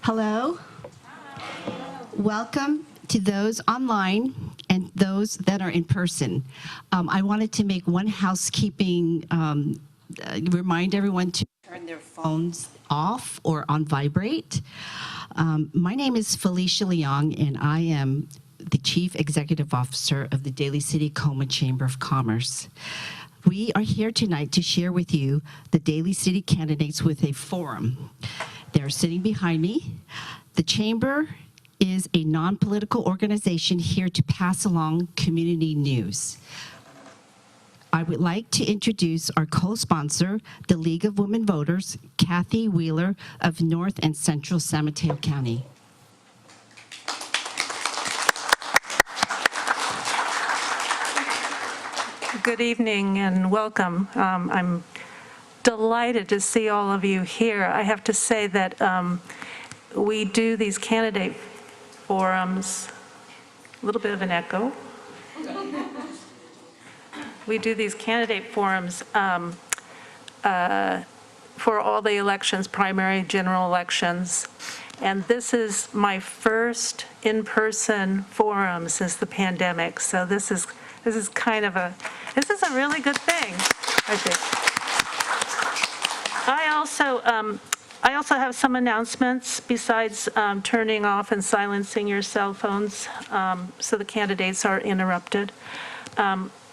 Hello. Welcome to those online and those that are in person. I wanted to make one housekeeping, remind everyone to turn their phones off or on vibrate. My name is Felicia Leong, and I am the Chief Executive Officer of the Daly City Coma Chamber of Commerce. We are here tonight to share with you the Daly City candidates with a forum. They're sitting behind me. The Chamber is a non-political organization here to pass along community news. I would like to introduce our co-sponsor, the League of Women Voters, Kathy Wheeler of North and Central San Mateo County. Good evening and welcome. I'm delighted to see all of you here. I have to say that we do these candidate forums, a little bit of an echo. We do these candidate forums for all the elections, primary, general elections. And this is my first in-person forum since the pandemic. So this is kind of a really good thing, I think. I also have some announcements besides turning off and silencing your cell phones so the candidates are interrupted.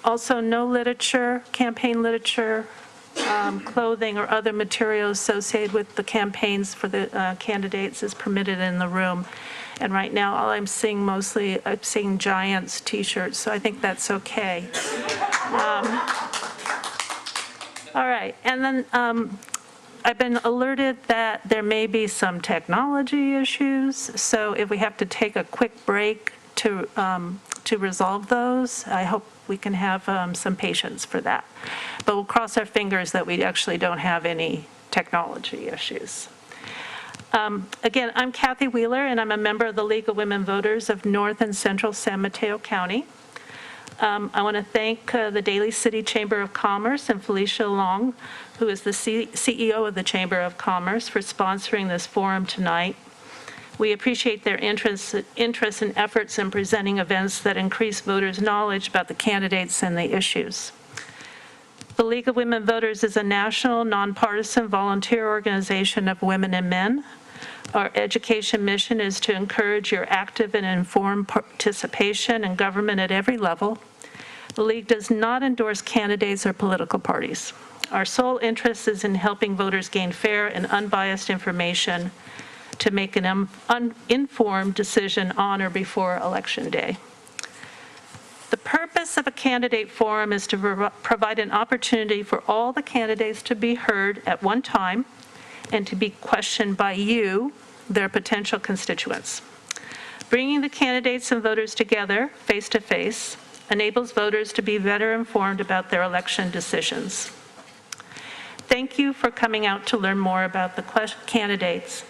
Also, no literature, campaign literature, clothing or other materials associated with the campaigns for the candidates is permitted in the room. And right now, all I'm seeing I'm seeing Giants t-shirts, so I think that's okay. All right, and then I've been alerted that there may be some technology issues, so if we have to take a quick break to resolve those, I hope we can have some patience for that. But we'll cross our fingers that we actually don't have any technology issues. Again, I'm Kathy Wheeler, and I'm a member of the League of Women Voters of North and Central San Mateo County. I want to thank the Daly City Chamber of Commerce and Felicia Long, who is the CEO of the Chamber of Commerce, for sponsoring this forum tonight. We appreciate their interest and efforts in presenting events that increase voters' knowledge about the candidates and the issues. The League of Women Voters is a national, nonpartisan volunteer organization of women and men. Our education mission is to encourage your active and informed participation in government at every level. The League does not endorse candidates or political parties. Our sole interest is in helping voters gain fair and unbiased information to make an informed decision on or before Election Day. The purpose of a candidate forum is to provide an opportunity for all the candidates to be heard at one time and to be questioned by you, their potential constituents. Bringing the candidates and voters together face-to-face enables voters to be better informed about their election decisions. Thank you for coming out to learn more about the candidates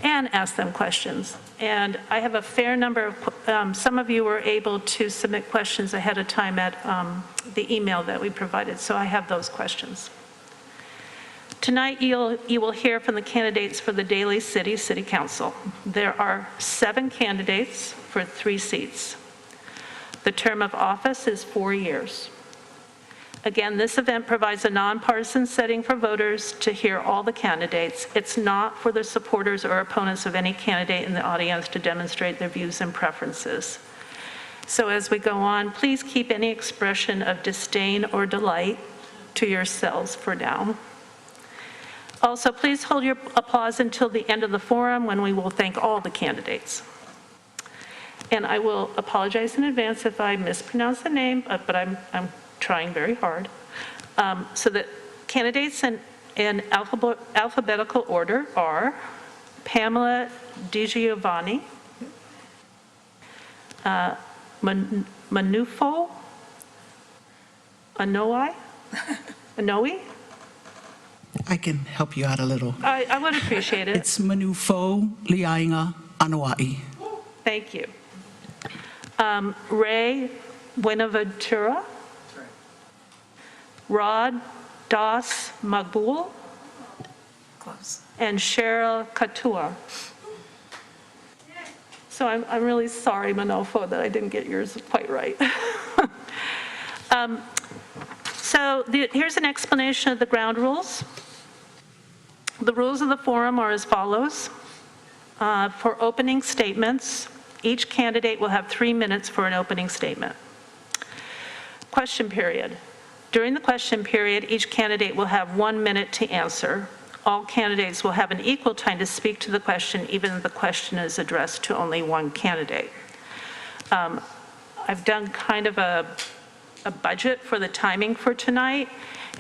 and ask them questions. And I have a fair number of, some of you were able to submit questions ahead of time at the email that we provided, so I have those questions. Tonight, you will hear from the candidates for the Daly City Council. There are 7 candidates for 3 seats. The term of office is 4 years. Again, this event provides a nonpartisan setting for voters to hear all the candidates. It's not for the supporters or opponents of any candidate in the audience to demonstrate their views and preferences. So as we go on, please keep any expression of disdain or delight to yourselves for now. Also, please hold your applause until the end of the forum, when we will thank all the candidates. And I will apologize in advance if I mispronounce the name, but I'm trying very hard. So the candidates in alphabetical order are Pamela DiGiovanni, Manufo Anoe? I can help you out a little. I would appreciate it. It's Manufo Liainga Anoa'i. Thank you. Ray Buenaventura. Rod Das Magbul. close. and Cheryl Katua. So I'm really sorry, Manolfo, that I didn't get yours quite right. Here's an explanation of the ground rules. The rules of the forum are as follows. For opening statements, each candidate will have 3 minutes for an opening statement. Question period. During the question period, each candidate will have 1 minute to answer. All candidates will have an equal time to speak to the question, even if the question is addressed to only one candidate. I've done kind of a budget for the timing for tonight,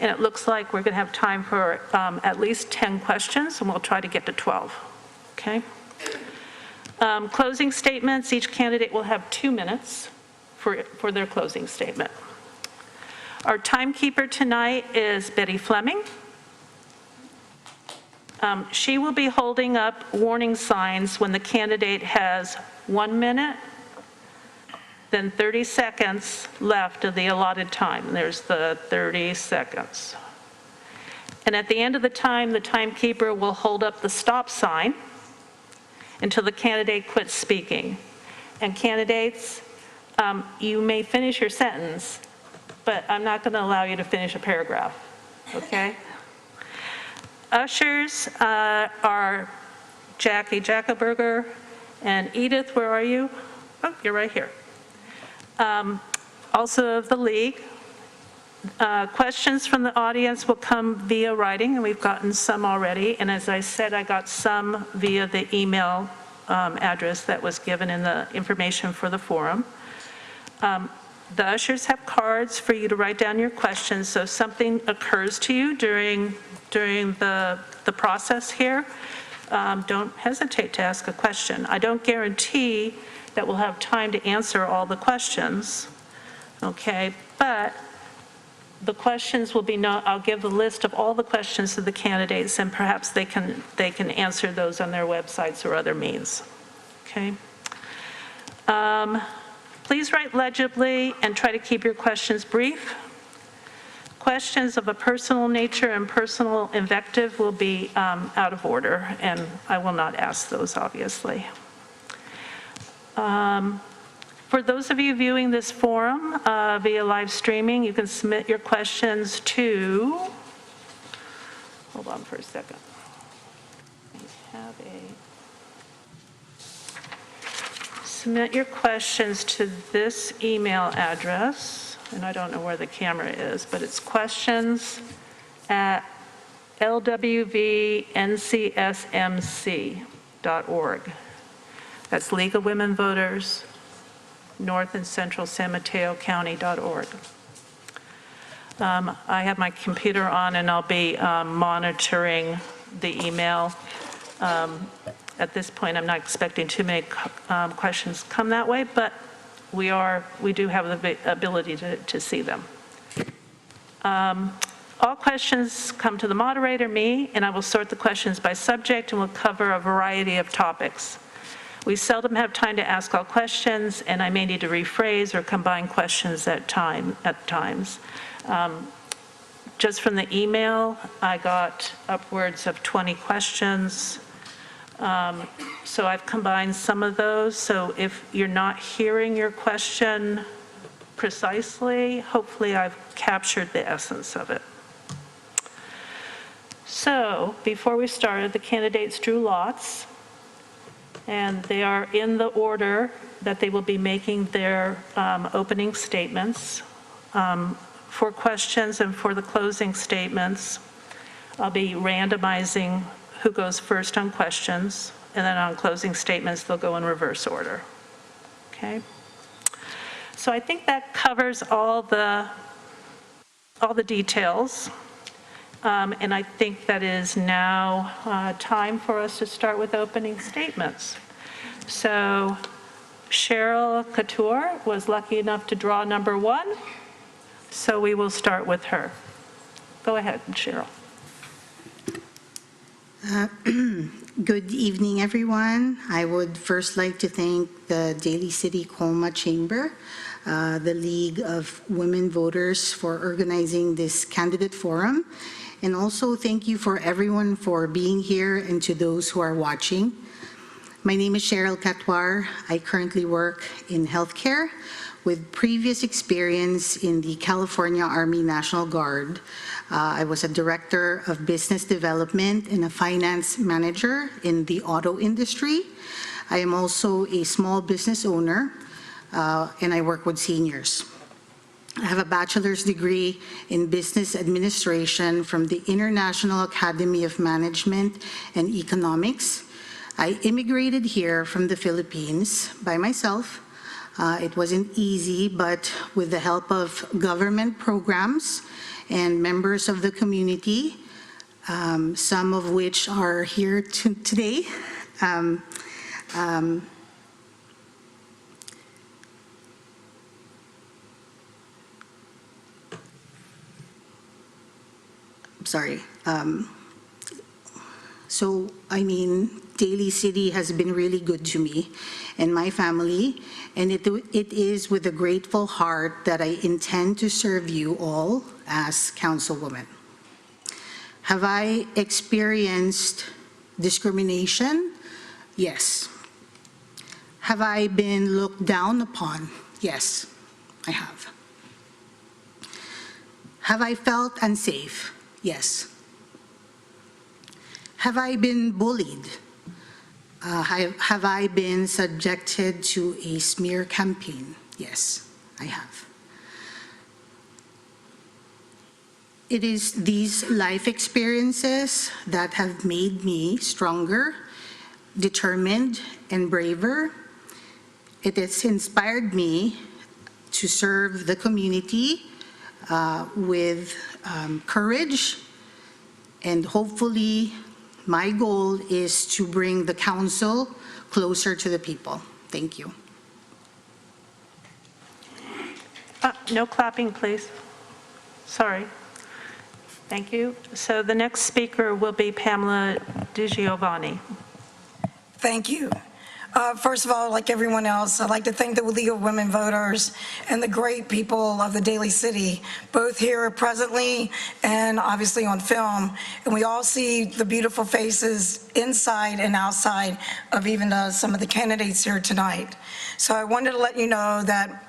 and it looks like we're going to have time for at least 10 questions, and we'll try to get to 12. Okay? Closing statements, each candidate will have 2 minutes for their closing statement. Our timekeeper tonight is Betty Fleming. She will be holding up warning signs when the candidate has 1 minute, then 30 seconds left of the allotted time. There's the 30 seconds. And at the end of the time, the timekeeper will hold up the stop sign until the candidate quits speaking. And candidates, you may finish your sentence, but I'm not going to allow you to finish a paragraph, okay? Ushers are Jackie Jackelberger and Edith, where are you? Oh, you're right here. Also of the league. Questions from the audience will come via writing, and we've gotten some already. And as I said, I got some via the email address that was given in the information for the forum. The ushers have cards for you to write down your questions, so if something occurs to you during the process here, don't hesitate to ask a question. I don't guarantee that we'll have time to answer all the questions, okay? But the questions will be, I'll give the list of all the questions to the candidates, and perhaps they can answer those on their websites or other means, okay? Please write legibly and try to keep your questions brief. Questions of a personal nature and personal invective will be out of order, and I will not ask those, obviously. For those of you viewing this forum via live streaming, you can submit your questions to, hold on for a second. Submit your questions to this email address, and I don't know where the camera is, but it's questions@lwvncsmc.org. That's League of Women Voters, North and Central San Mateo County.org. I have my computer on, and I'll be monitoring the email. At this point, I'm not expecting too many questions come that way, but we do have the ability to see them. All questions come to the moderator, me, and I will sort the questions by subject, and we'll cover a variety of topics. We seldom have time to ask all questions, and I may need to rephrase or combine questions at times. Just from the email, I got upwards of 20 questions. So I've combined some of those. So if you're not hearing your question precisely, hopefully I've captured the essence of it. So before we started, the candidates drew lots, and they are in the order that they will be making their opening statements. For questions and for the closing statements, I'll be randomizing who goes first on questions, and then on closing statements, they'll go in reverse order. Okay? So I think that covers all the details. And I think that is now time for us to start with opening statements. So Cheryl Couture was lucky enough to draw number 1, so we will start with her. Go ahead, Cheryl. Good evening, everyone. I would first like to thank the Daly City Coma Chamber the League of Women Voters for organizing this candidate forum. And also thank you for everyone for being here and to those who are watching. My name is Cheryl Catoir. I currently work in healthcare with previous experience in the California Army National Guard. I was a director of business development and a finance manager in the auto industry. I am also a small business owner, and I work with seniors. I have a bachelor's degree in business administration from the International Academy of Management and Economics. I immigrated here from the Philippines by myself. It wasn't easy, but with the help of government programs and members of the community, some of which are here today, sorry. So, I mean, Daly City has been really good to me and my family, and it is with a grateful heart that I intend to serve you all as councilwoman. Have I experienced discrimination? Yes. Have I been looked down upon? Yes, I have. Have I felt unsafe? Yes. Have I been bullied? Have I been subjected to a smear campaign? Yes, I have. It is these life experiences that have made me stronger, determined, and braver. It has inspired me to serve the community with courage, and hopefully my goal is to bring the council closer to the people. Thank you. No clapping, please. Sorry. Thank you. So the next speaker will be Pamela DiGiovanni. Thank you. First of all, like everyone else, I'd like to thank the League of Women Voters and the great people of the Daly City, both here presently and obviously on film. And we all see the beautiful faces inside and outside of even some of the candidates here tonight. So I wanted to let you know that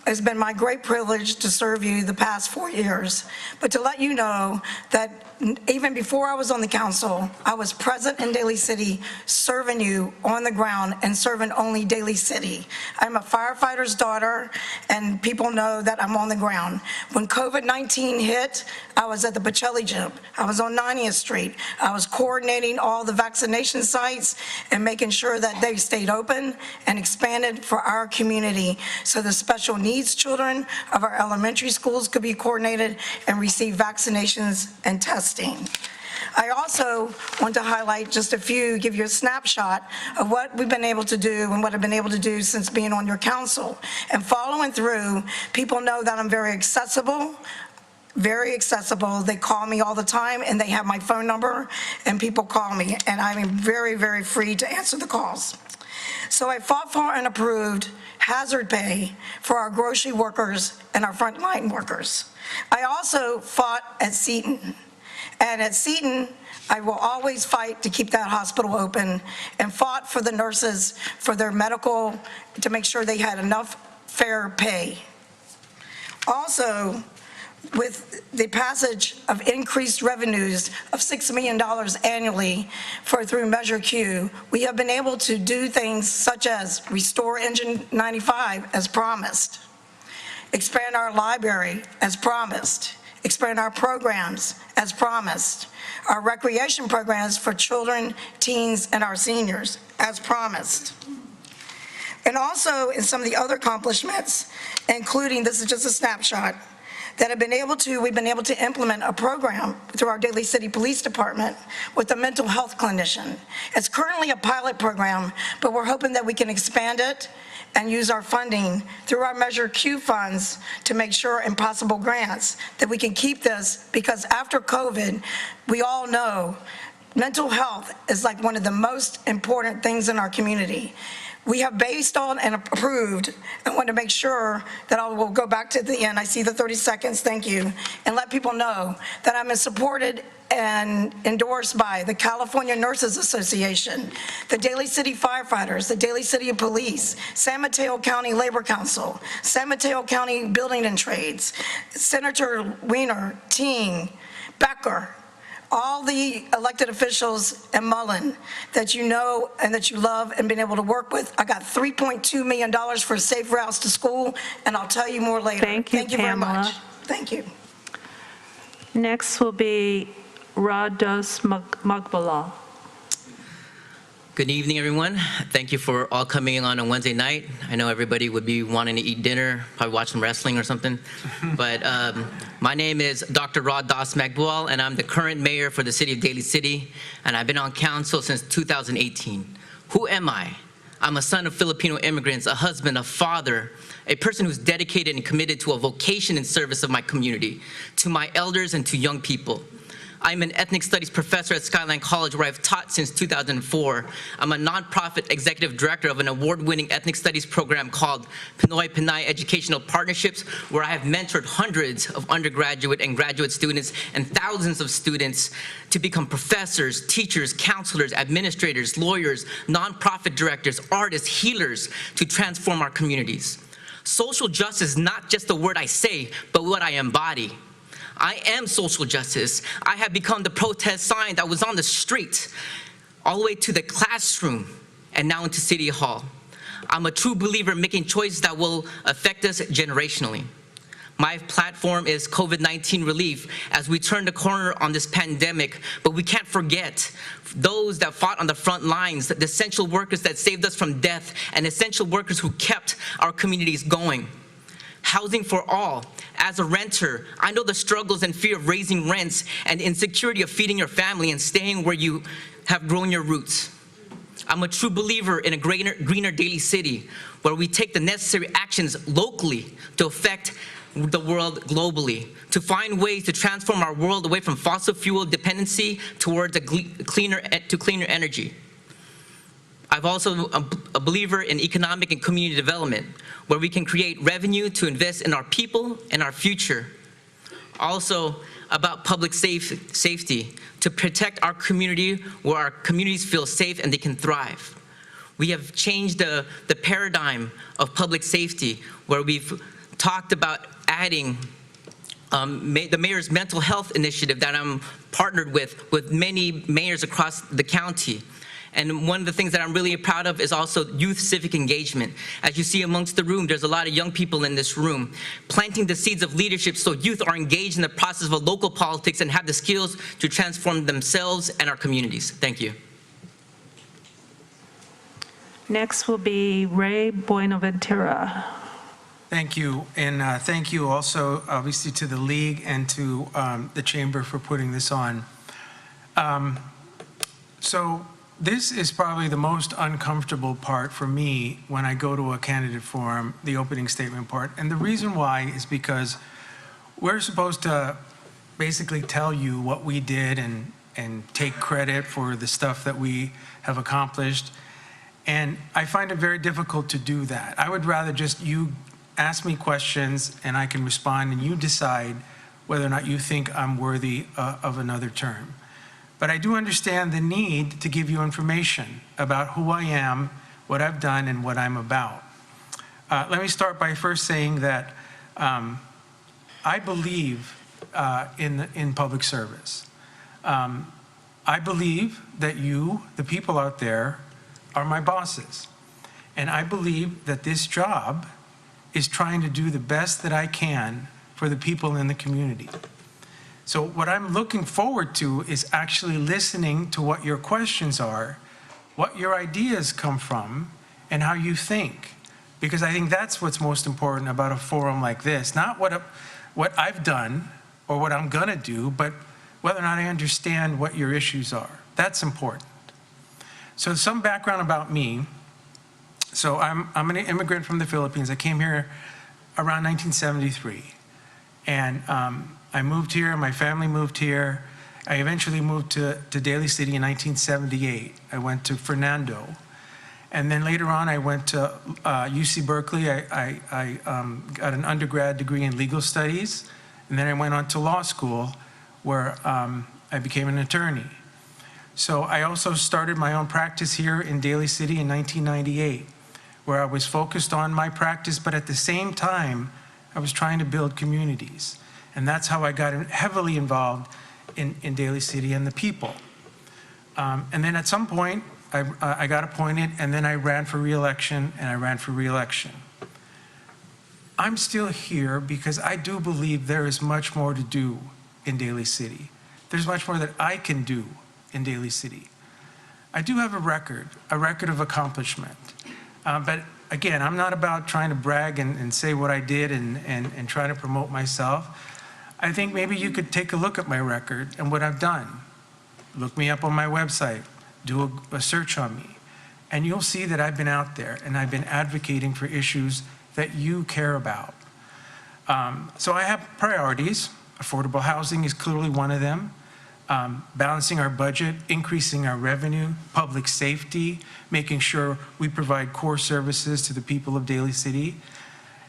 it's been my great privilege to serve you the past 4 years, but to let you know that even before I was on the council, I was present in Daly City, serving you on the ground and serving only Daly City. I'm a firefighter's daughter, and people know that I'm on the ground. When COVID-19 hit, I was at the Pacelli Gym. I was on 90th Street. I was coordinating all the vaccination sites and making sure that they stayed open and expanded for our community so the special needs children of our elementary schools could be coordinated and receive vaccinations and testing. I also want to highlight just a few, give you a snapshot of what we've been able to do and what I've been able to do since being on your council. And following through, people know that I'm very accessible. Very accessible. They call me all the time, and they have my phone number, and people call me, and I'm very, very free to answer the calls. So I fought for and approved hazard pay for our grocery workers and our frontline workers. I also fought at Seton. And at Seton, I will always fight to keep that hospital open, and fought for the nurses, for their medical, to make sure they had enough fair pay. Also, with the passage of increased revenues of $6 million annually through Measure Q, we have been able to do things such as restore Engine 95 as promised, expand our library as promised, expand our programs as promised, our recreation programs for children, teens, and our seniors as promised. And also in some of the other accomplishments, including, this is just a snapshot, that we've been able to implement a program through our Daly City Police Department with a mental health clinician. It's currently a pilot program, but we're hoping that we can expand it and use our funding through our Measure Q funds to make sure, and possible grants, that we can keep this, because after COVID, we all know mental health is like one of the most important things in our community. We have based on and approved, and want to make sure that I will go back to the end. I see the 30 seconds, thank you, and let people know that I'm supported and endorsed by the California Nurses Association, the Daly City Firefighters, the Daly City Police, San Mateo County Labor Council, San Mateo County Building and Trades, Senator Weiner, Ting, Becker, all the elected officials and Mullen that you know and that you love and been able to work with. I got $3.2 million for safe routes to school, and I'll tell you more later. Thank you, Thank you very Pamela. much. Thank you. Next will be Rados Magbala. Good evening, everyone. Thank you for all coming in on a Wednesday night. I know everybody would be wanting to eat dinner, probably watch some wrestling or something. But my name is Dr. Rod Das Magbal, and I'm the current mayor for the city of Daly City, and I've been on council since 2018. Who am I? I'm a son of Filipino immigrants, a husband, a father, a person who's dedicated and committed to a vocation in service of my community, to my elders and to young people. I'm an ethnic studies professor at Skyline College, where I've taught since 2004. I'm a nonprofit executive director of an award-winning ethnic studies program called Pinoy Pinay Educational Partnerships, where I have mentored hundreds of undergraduate and graduate students and thousands of students to become professors, teachers, counselors, administrators, lawyers, nonprofit directors, artists, healers, to transform our communities. Social justice is not just a word I say, but what I embody. I am social justice. I have become the protest sign that was on the street, all the way to the classroom, and now into City Hall. I'm a true believer in making choices that will affect us generationally. My platform is COVID-19 relief as we turn the corner on this pandemic, but we can't forget those that fought on the front lines, the essential workers that saved us from death, and essential workers who kept our communities going. Housing for all. As a renter, I know the struggles and fear of raising rents and the insecurity of feeding your family and staying where you have grown your roots. I'm a true believer in a greener Daly City, where we take the necessary actions locally to affect the world globally, to find ways to transform our world away from fossil fuel dependency towards cleaner energy. I've also a believer in economic and community development, where we can create revenue to invest in our people and our future. Also about public safety, to protect our community, where our communities feel safe and they can thrive. We have changed the paradigm of public safety, where we've talked about adding the mayor's mental health initiative that I'm partnered with many mayors across the county. And one of the things that I'm really proud of is also youth civic engagement. As you see amongst the room, there's a lot of young people in this room, planting the seeds of leadership so youth are engaged in the process of local politics and have the skills to transform themselves and our communities. Thank you. Next will be Ray Buenaventura. Thank you, and thank you also, obviously, to the League and to the Chamber for putting this on. So this is probably the most uncomfortable part for me when I go to a candidate forum, the opening statement part. And the reason why is because we're supposed to basically tell you what we did and take credit for the stuff that we have accomplished. And I find it very difficult to do that. I would rather just you ask me questions and I can respond and you decide whether or not you think I'm worthy of another term. But I do understand the need to give you information about who I am, what I've done, and what I'm about. Let me start by first saying that I believe in public service. I believe that you, the people out there, are my bosses. And I believe that this job is trying to do the best that I can for the people in the community. So what I'm looking forward to is actually listening to what your questions are, what your ideas come from, and how you think. Because I think that's what's most important about a forum like this. Not what I've done or what I'm gonna do, but whether or not I understand what your issues are. That's important. So some background about me. So I'm an immigrant from the Philippines. I came here around 1973. And I moved here, my family moved here. I eventually moved to Daly City in 1978. I went to Fernando. And then later on, I went to UC Berkeley. I got an undergrad degree in legal studies. And then I went on to law school, where I became an attorney. So I also started my own practice here in Daly City in 1998, where I was focused on my practice, but at the same time, I was trying to build communities. And that's how I got heavily involved in Daly City and the people. And then at some point, I got appointed, and then I ran for re-election, and I ran for re-election. I'm still here because I do believe there is much more to do in Daly City. There's much more that I can do in Daly City. I do have a record of accomplishment. But again, I'm not about trying to brag and say what I did and try to promote myself. I think maybe you could take a look at my record and what I've done. Look me up on my website, do a search on me, and you'll see that I've been out there and I've been advocating for issues that you care about. So I have priorities. Affordable housing is clearly one of them. Balancing our budget, increasing our revenue, public safety, making sure we provide core services to the people of Daly City.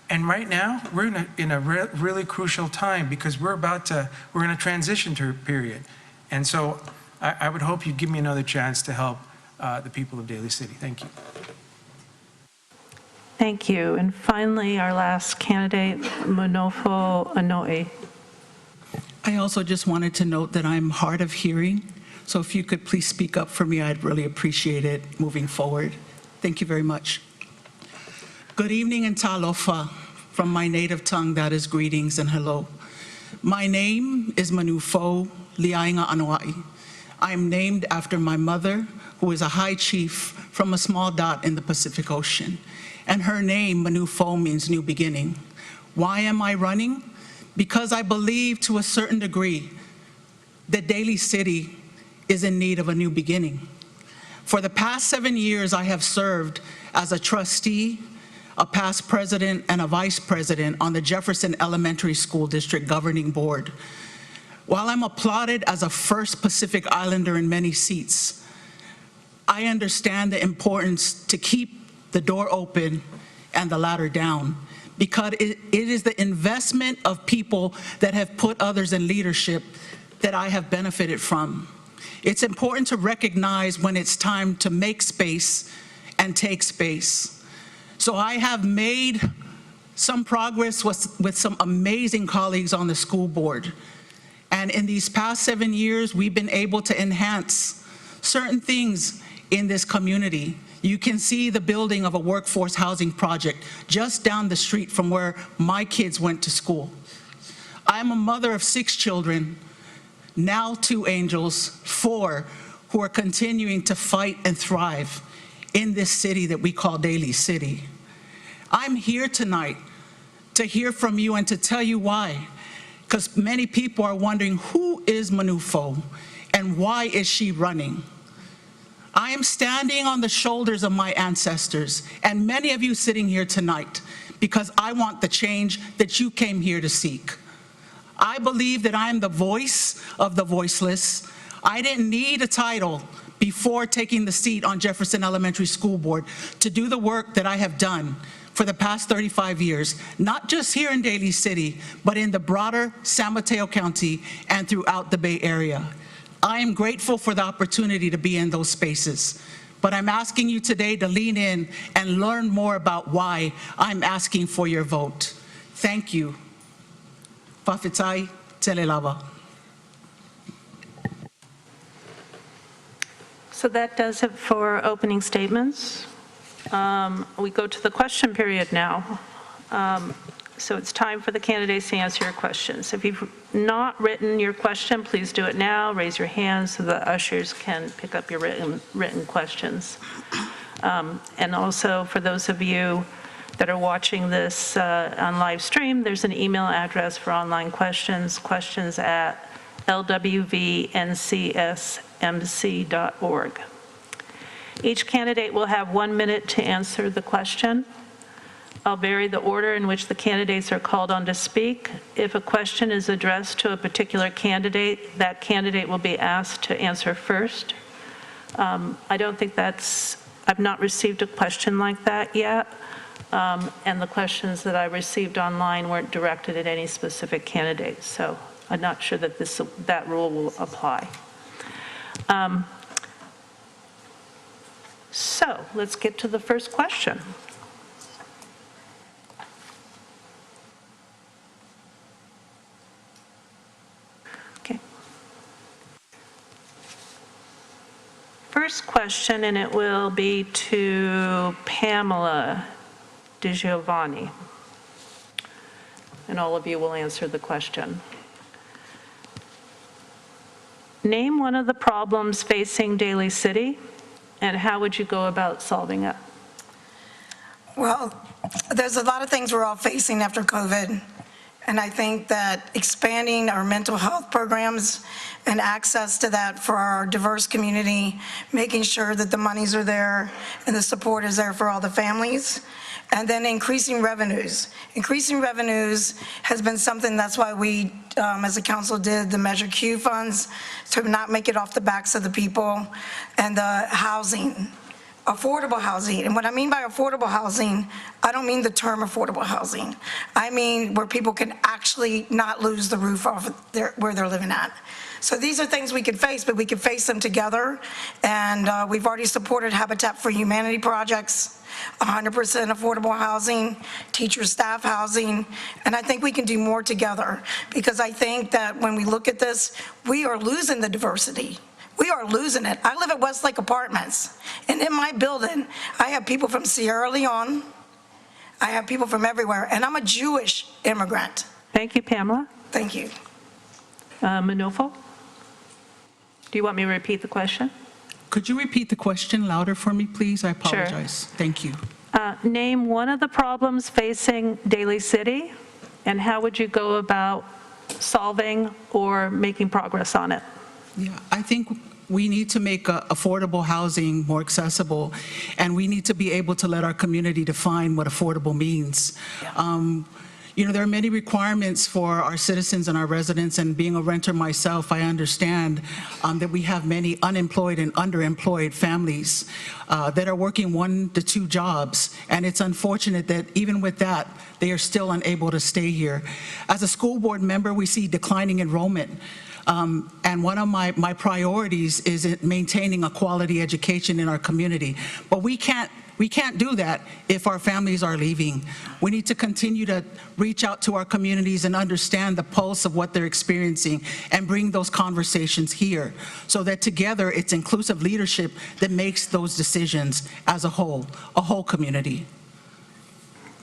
And right now, we're in a really crucial time because we're in a transition period. And so I would hope you'd give me another chance to help the people of Daly City. Thank you. Thank you. And finally, our last candidate, Manofo Anoe. I also just wanted to note that I'm hard of hearing, so if you could please speak up for me, I'd really appreciate it moving forward. Thank you very much. Good evening and talofa. From my native tongue, that is greetings and hello. My name is Manufo Liainga Anoa'i. I am named after my mother, who is a high chief from a small dot in the Pacific Ocean. And her name, Manufo, means new beginning. Why am I running? Because I believe to a certain degree that Daly City is in need of a new beginning. For the past 7 years, I have served as a trustee, a past president, and a vice president on the Jefferson Elementary School District Governing Board. While I'm applauded as a first Pacific Islander in many seats, I understand the importance to keep the door open and the ladder down, because it is the investment of people that have put others in leadership that I have benefited from. It's important to recognize when it's time to make space and take space. So I have made some progress with some amazing colleagues on the school board. And in these past 7 years, we've been able to enhance certain things in this community. You can see the building of a workforce housing project just down the street from where my kids went to school. I'm a mother of 6 children, now 2 angels, 4 who are continuing to fight and thrive in this city that we call Daly City. I'm here tonight to hear from you and to tell you why, because many people are wondering, who is Manufo and why is she running? I am standing on the shoulders of my ancestors and many of you sitting here tonight because I want the change that you came here to seek. I believe that I am the voice of the voiceless. I didn't need a title before taking the seat on Jefferson Elementary School Board to do the work that I have done for the past 35 years, not just here in Daly City, but in the broader San Mateo County and throughout the Bay Area. I am grateful for the opportunity to be in those spaces, but I'm asking you today to lean in and learn more about why I'm asking for your vote. Thank you. Pafitai Telelava. So that does it for opening statements. We go to the question period now. So it's time for the candidates to answer your questions. If you've not written your question, please do it now. Raise your hand so the ushers can pick up your written questions. And also for those of you that are watching this on live stream, there's an email address for online questions, questions@lwvncsmc.org. Each candidate will have 1 minute to answer the question. I'll vary the order in which the candidates are called on to speak. If a question is addressed to a particular candidate, that candidate will be asked to answer first. I don't think that's I've not received a question like that yet, and the questions that I received online weren't directed at any specific candidate, so I'm not sure that that rule will apply. So let's get to the first question. Okay. First question, and it will be to Pamela DiGiovanni. And all of you will answer the question. Name one of the problems facing Daly City, and how would you go about solving it? Well, there's a lot of things we're all facing after COVID, and I think that expanding our mental health programs and access to that for our diverse community, making sure that the monies are there and the support is there for all the families, and then increasing revenues. Increasing revenues has been something, that's why we, as a council, did the Measure Q funds, to not make it off the backs of the people, and the housing, affordable housing. And what I mean by affordable housing, I don't mean the term affordable housing. I mean where people can actually not lose the roof off where they're living at. So these are things we can face, but we can face them together. And we've already supported Habitat for Humanity projects, 100% affordable housing, teacher staff housing, and I think we can do more together, because I think that when we look at this, we are losing the diversity. We are losing it. I live at Westlake Apartments, and in my building, I have people from Sierra Leone, I have people from everywhere, and I'm a Jewish immigrant. Thank you, Pamela. Thank you. Manolfo? Do you want me to repeat the question? Could you repeat the question louder for me, please? I apologize. Thank you. Name one of the problems facing Daly City, and how would you go about solving or making progress on it? Yeah, I think we need to make affordable housing more accessible, and we need to be able to let our community define what affordable means. You know, there are many requirements for our citizens and our residents, and being a renter myself, I understand that we have many unemployed and underemployed families that are working 1 to 2 jobs, and it's unfortunate that even with that, they are still unable to stay here. As a school board member, we see declining enrollment. And one of my priorities is maintaining a quality education in our community. But we can't do that if our families are leaving. We need to continue to reach out to our communities and understand the pulse of what they're experiencing and bring those conversations here, so that together it's inclusive leadership that makes those decisions as a whole community.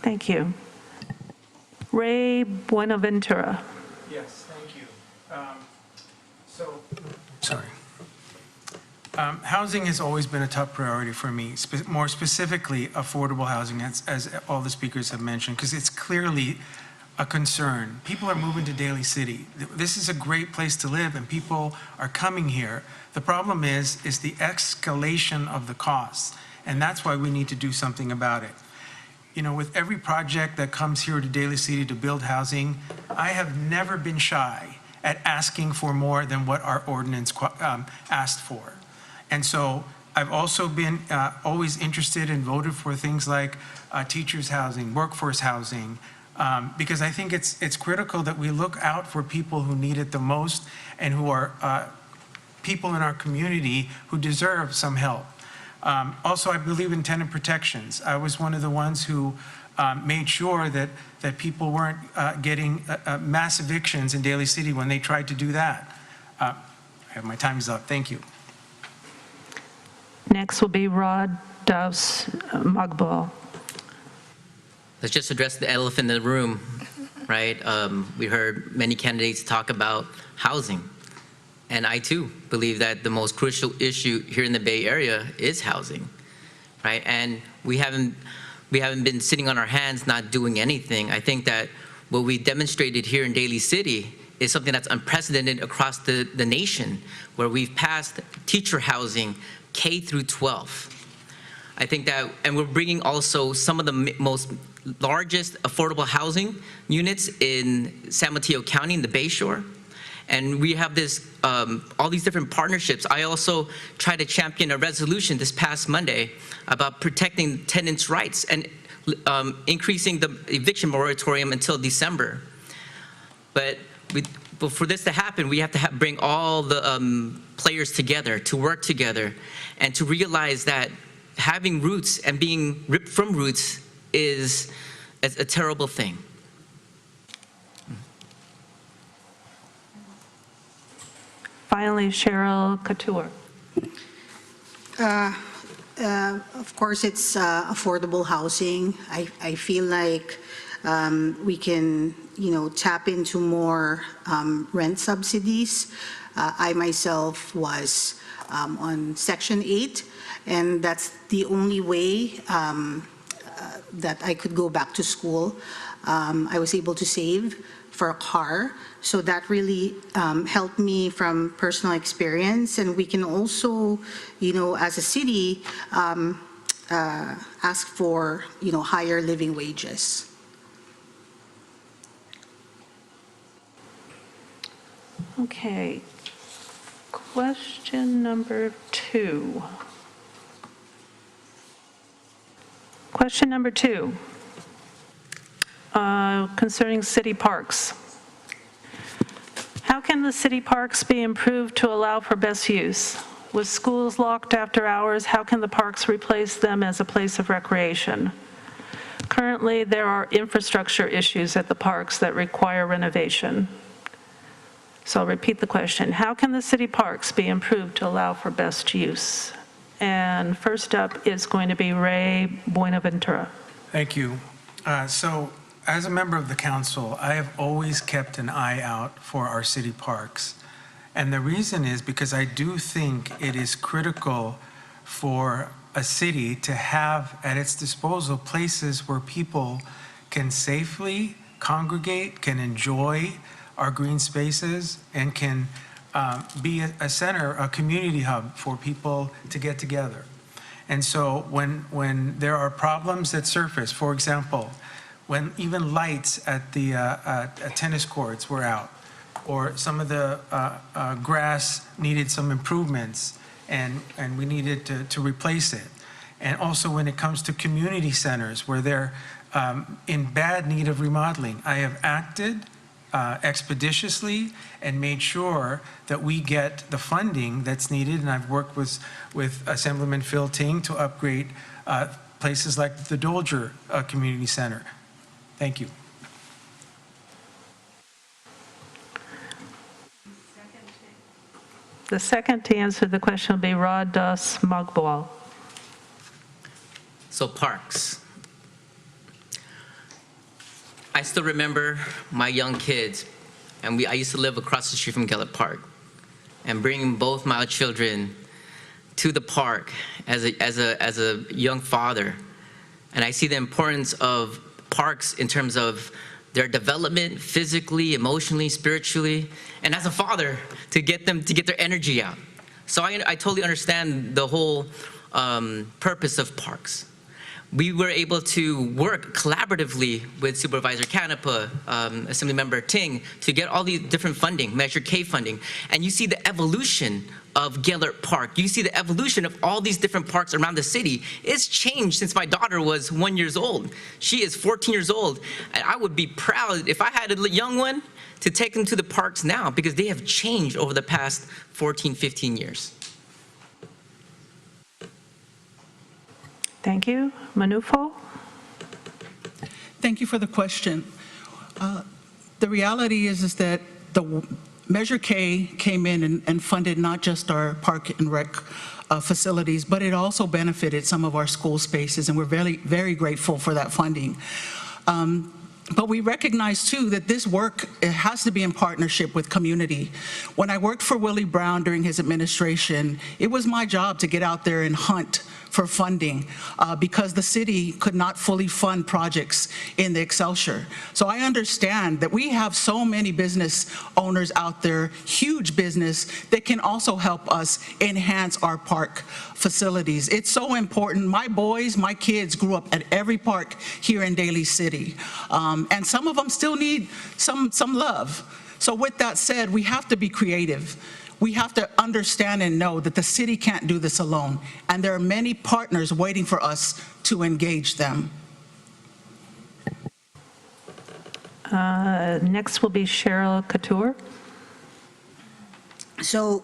Thank you. Ray Buenaventura. Yes, thank you. Housing has always been a top priority for me, more specifically affordable housing, as all the speakers have mentioned, because it's clearly a concern. People are moving to Daly City. This is a great place to live, and people are coming here. The problem is the escalation of the costs, and that's why we need to do something about it. You know, with every project that comes here to Daly City to build housing, I have never been shy at asking for more than what our ordinance asked for. And so I've also been always interested and voted for things like teachers' housing, workforce housing, because I think it's critical that we look out for people who need it the most and who are people in our community who deserve some help. Also, I believe in tenant protections. I was one of the ones who made sure that people weren't getting mass evictions in Daly City when they tried to do that. My time is up. Thank you. Next will be Rod Douse Magbal. Let's just address the elephant in the room, right? We heard many candidates talk about housing. And I too believe that the most crucial issue here in the Bay Area is housing, right? And we haven't been sitting on our hands not doing anything. I think that what we demonstrated here in Daly City is something that's unprecedented across the nation, where we've passed teacher housing K through 12. I think that, and we're bringing also some of the most largest affordable housing units in San Mateo County in the Bay Shore. And we have this, all these different partnerships. I also tried to champion a resolution this past Monday about protecting tenants' rights and increasing the eviction moratorium until December. But for this to happen, we have to bring all the players together to work together and to realize that having roots and being ripped from roots is a terrible thing. Finally, Cheryl Couture. Of course, it's affordable housing. I feel like we can, tap into more rent subsidies. I myself was on Section 8, and that's the only way that I could go back to school. I was able to save for a car, so that really helped me from personal experience. And we can also, as a city, ask for, higher living wages. Okay. Question number 2. Question number 2, concerning city parks. How can the city parks be improved to allow for best use? With schools locked after hours, how can the parks replace them as a place of recreation? Currently, there are infrastructure issues at the parks that require renovation. So I'll repeat the question. How can the city parks be improved to allow for best use? And first up is going to be Ray Buenaventura. Thank you. So as a member of the council, I have always kept an eye out for our city parks. And the reason is because I do think it is critical for a city to have at its disposal places where people can safely congregate, can enjoy our green spaces, and can be a center, a community hub for people to get together. And so when there are problems that surface, for example, when even lights at the tennis courts were out, or some of the grass needed some improvements, and we needed to replace it. And also when it comes to community centers where they're in bad need of remodeling, I have acted expeditiously and made sure that we get the funding that's needed. And I've worked with Assemblyman Phil Ting to upgrade places like the Dolger Community Center. Thank you. The second to answer the question will be Rod Das Magbwal. So parks. I still remember my young kids, and I used to live across the street from Gellert Park, and bringing both my children to the park as a young father. And I see the importance of parks in terms of their development physically, emotionally, spiritually, and as a father, to get their energy out. So I totally understand the whole purpose of parks. We were able to work collaboratively with Supervisor Canepa, Assemblymember Ting, to get all these different funding, Measure K funding. And you see the evolution of Gellert Park. You see the evolution of all these different parks around the city. It's changed since my daughter was 1 year old. She is 14 years old. And I would be proud if I had a young one to take them to the parks now, because they have changed over the past 14, 15 years. Thank you. Manufo? Thank you for the question. The reality is that the Measure K came in and funded not just our park and rec facilities, but it also benefited some of our school spaces, and we're very, very grateful for that funding. But we recognize, too, that this work, it has to be in partnership with community. When I worked for Willie Brown during his administration, it was my job to get out there and hunt for funding because the city could not fully fund projects in the Excelsior. So I understand that we have so many business owners out there, huge business, that can also help us enhance our park facilities. It's so important. My boys, my kids grew up at every park here in Daly City. And some of them still need some love. So with that said, we have to be creative. We have to understand and know that the city can't do this alone, and there are many partners waiting for us to engage them. Next will be Cheryl Couture. So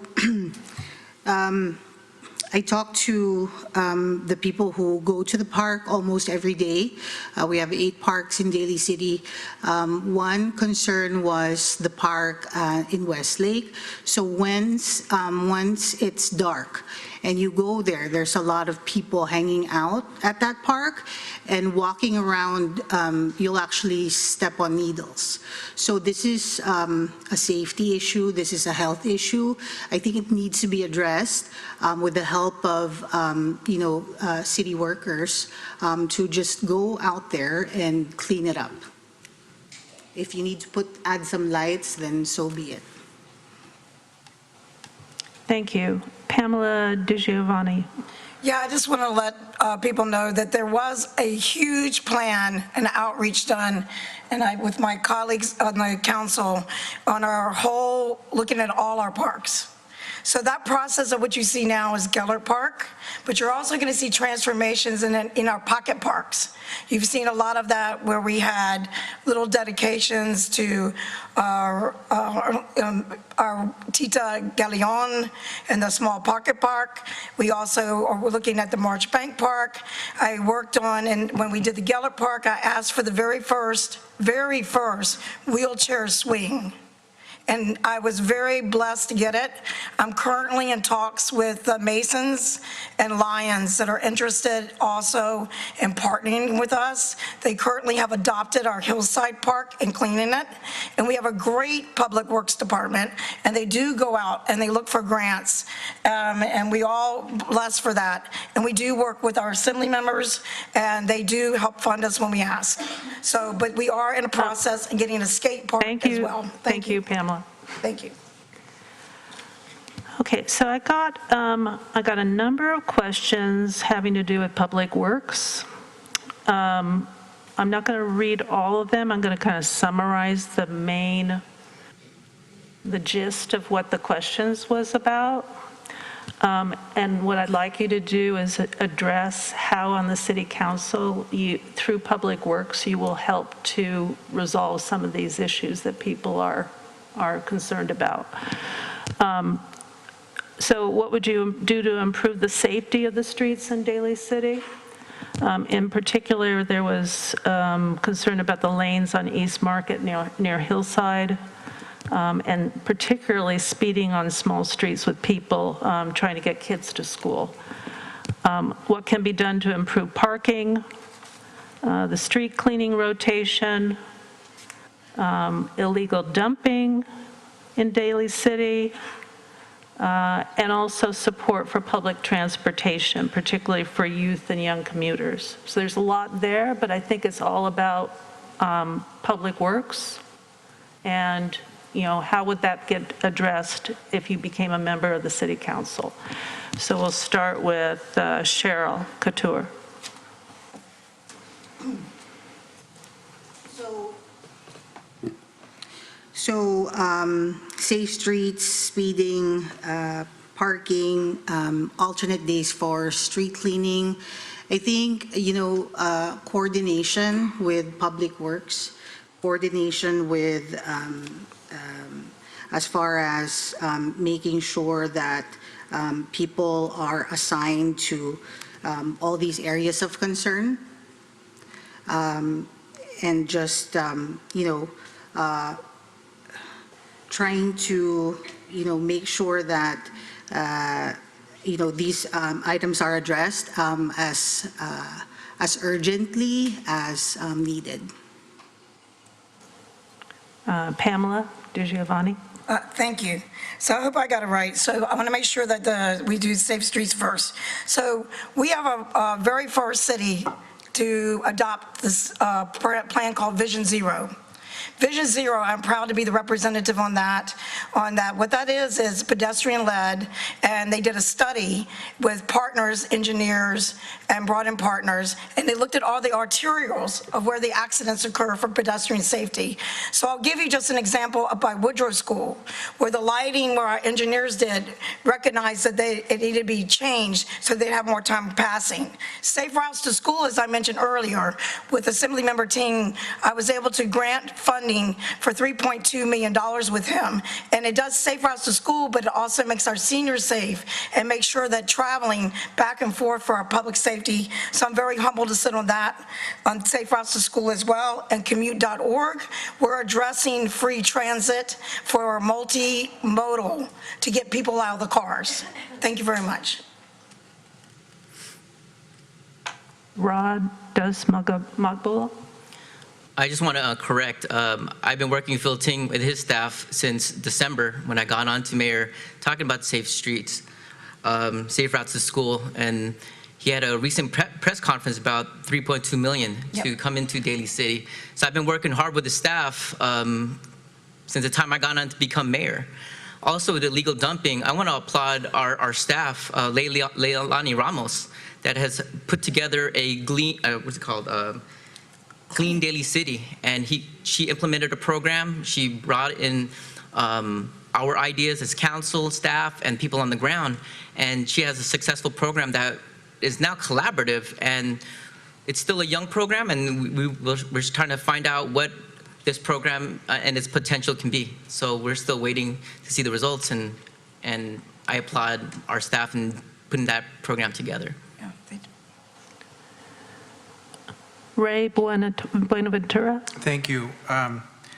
I talk to the people who go to the park almost every day. We have 8 parks in Daly City. One concern was the park in Westlake. So once it's dark and you go there, there's a lot of people hanging out at that park, and walking around, you'll actually step on needles. So this is a safety issue. This is a health issue. I think it needs to be addressed with the help of, city workers to just go out there and clean it up. If you need to add some lights, then so be it. Thank you. Pamela DiGiovanni. Yeah, I just want to let people know that there was a huge plan and outreach done, and with my colleagues on the council, on our whole, looking at all our parks. So that process of what you see now is Gellert Park, but you're also going to see transformations in our pocket parks. You've seen a lot of that where we had little dedications to our Tita Galeon and the small pocket park. We also are looking at the March Bank Park. I worked on, and when we did the Gellert Park, I asked for the very first wheelchair swing. And I was very blessed to get it. I'm currently in talks with Masons and Lions that are interested also in partnering with us. They currently have adopted our Hillside Park and cleaning it. And we have a great public works department, and they do go out and they look for grants. And we all bless for that. And we do work with our assembly members, and they do help fund us when we ask. So, but we are in a process and getting a skate park as well. Thank you, Pamela. Thank you. Okay, so I got a number of questions having to do with Public Works. I'm not going to read all of them. I'm going to kind of summarize the gist of what the questions was about. And what I'd like you to do is address how on the City Council, through Public Works, you will help to resolve some of these issues that people are concerned about. So what would you do to improve the safety of the streets in Daly City? In particular, there was concern about the lanes on East Market near Hillside, and particularly speeding on small streets with people trying to get kids to school. What can be done to improve parking, the street cleaning rotation, illegal dumping in Daly City, and also support for public transportation, particularly for youth and young commuters. So there's a lot there, but I think it's all about Public Works, and how would that get addressed if you became a member of the City Council? So we'll start with Cheryl Couture. So safe streets, speeding, parking, alternate days for street cleaning. I think, coordination with Public Works, coordination with, as far as making sure that people are assigned to all these areas of concern. And just, trying to, make sure that, these items are addressed as urgently as needed. Pamela DiGiovanni. Thank you. So I hope I got it right. So I want to make sure that we do safe streets first. So we have a very first city to adopt this plan called Vision Zero. Vision Zero, I'm proud to be the representative on that. What that is pedestrian-led, and they did a study with partners, engineers, and brought in partners, and they looked at all the arterials of where the accidents occur for pedestrian safety. So I'll give you just an example up by Woodrow School, where the lighting, where our engineers did, recognized that it needed to be changed so they'd have more time passing. Safe routes to school, as I mentioned earlier, with Assemblymember Ting, I was able to grant funding for $3.2 million with him. And it does safe routes to school, but it also makes our seniors safe and makes sure that traveling back and forth for our public safety. So I'm very humbled to sit on that, on safe routes to school as well. And commute.org, we're addressing free transit for multimodal to get people out of the cars. Thank you very much. Rod Magbola. I just want to correct. I've been working with Phil Ting with his staff since December when I got on to mayor, talking about safe streets, safe routes to school, and he had a recent press conference about $3.2 million to come into Daly City. So I've been working hard with the staff since the time I got on to become mayor. Also, with illegal dumping, I want to applaud our staff, Leilani Ramos, that has put together a Clean Daly City, and she implemented a program. She brought in our ideas as council, staff, and people on the ground, and she has a successful program that is now collaborative, and it's still a young program, and we're trying to find out what this program and its potential can be. So we're still waiting to see the results, and I applaud our staff in putting that program together. Ray Buenaventura. Thank you.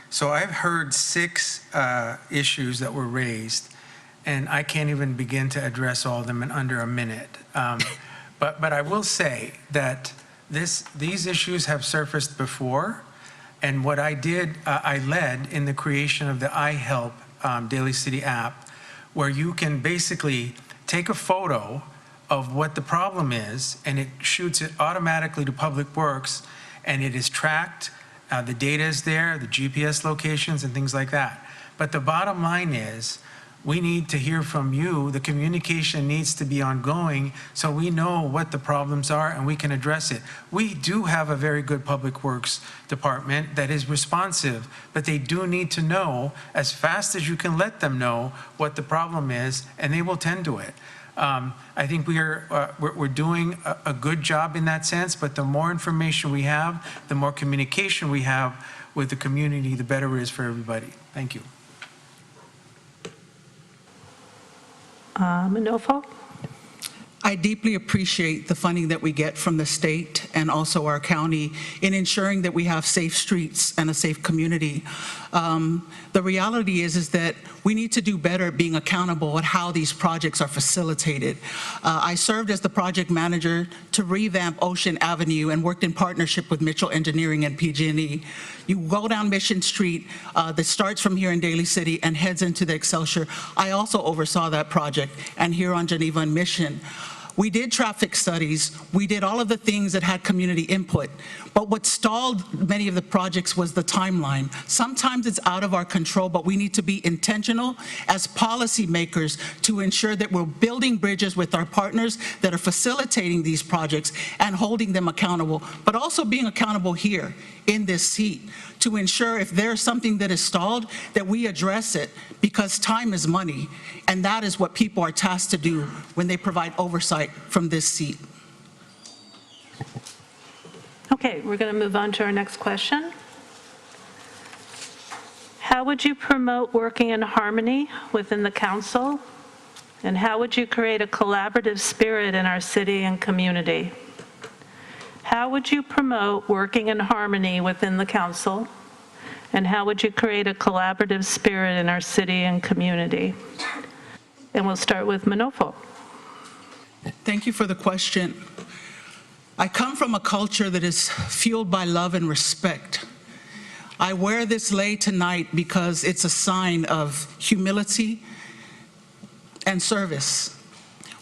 So I've heard 6 issues that were raised, and I can't even begin to address all of them in under a minute. But I will say that these issues have surfaced before, and what I did, I led in the creation of the iHelp Daly City app, where you can basically take a photo of what the problem is, and it shoots it automatically to Public Works, and it is tracked. The data is there, the GPS locations and things like that. But the bottom line is, we need to hear from you. The communication needs to be ongoing so we know what the problems are and we can address it. We do have a very good Public Works department that is responsive, but they do need to know as fast as you can let them know what the problem is, and they will tend to it. I think we're doing a good job in that sense, but the more information we have, the more communication we have with the community, the better it is for everybody. Thank you. Manolfo. I deeply appreciate the funding that we get from the state and also our county in ensuring that we have safe streets and a safe community. The reality is that we need to do better at being accountable at how these projects are facilitated. I served as the project manager to revamp Ocean Avenue and worked in partnership with Mitchell Engineering and PG&E. You go down Mission Street that starts from here in Daly City and heads into the Excelsior. I also oversaw that project, and here on Geneva and Mission. We did traffic studies. We did all of the things that had community input. But what stalled many of the projects was the timeline. Sometimes it's out of our control, but we need to be intentional as policymakers to ensure that we're building bridges with our partners that are facilitating these projects and holding them accountable, but also being accountable here in this seat to ensure if there's something that is stalled, that we address it, because time is money, and that is what people are tasked to do when they provide oversight from this seat. Okay, we're going to move on to our next question. How would you promote working in harmony within the council? And how would you create a collaborative spirit in our city and community? How would you promote working in harmony within the council? And how would you create a collaborative spirit in our city and community? And we'll start with Manolfo. Thank you for the question. I come from a culture that is fueled by love and respect. I wear this lei tonight because it's a sign of humility and service.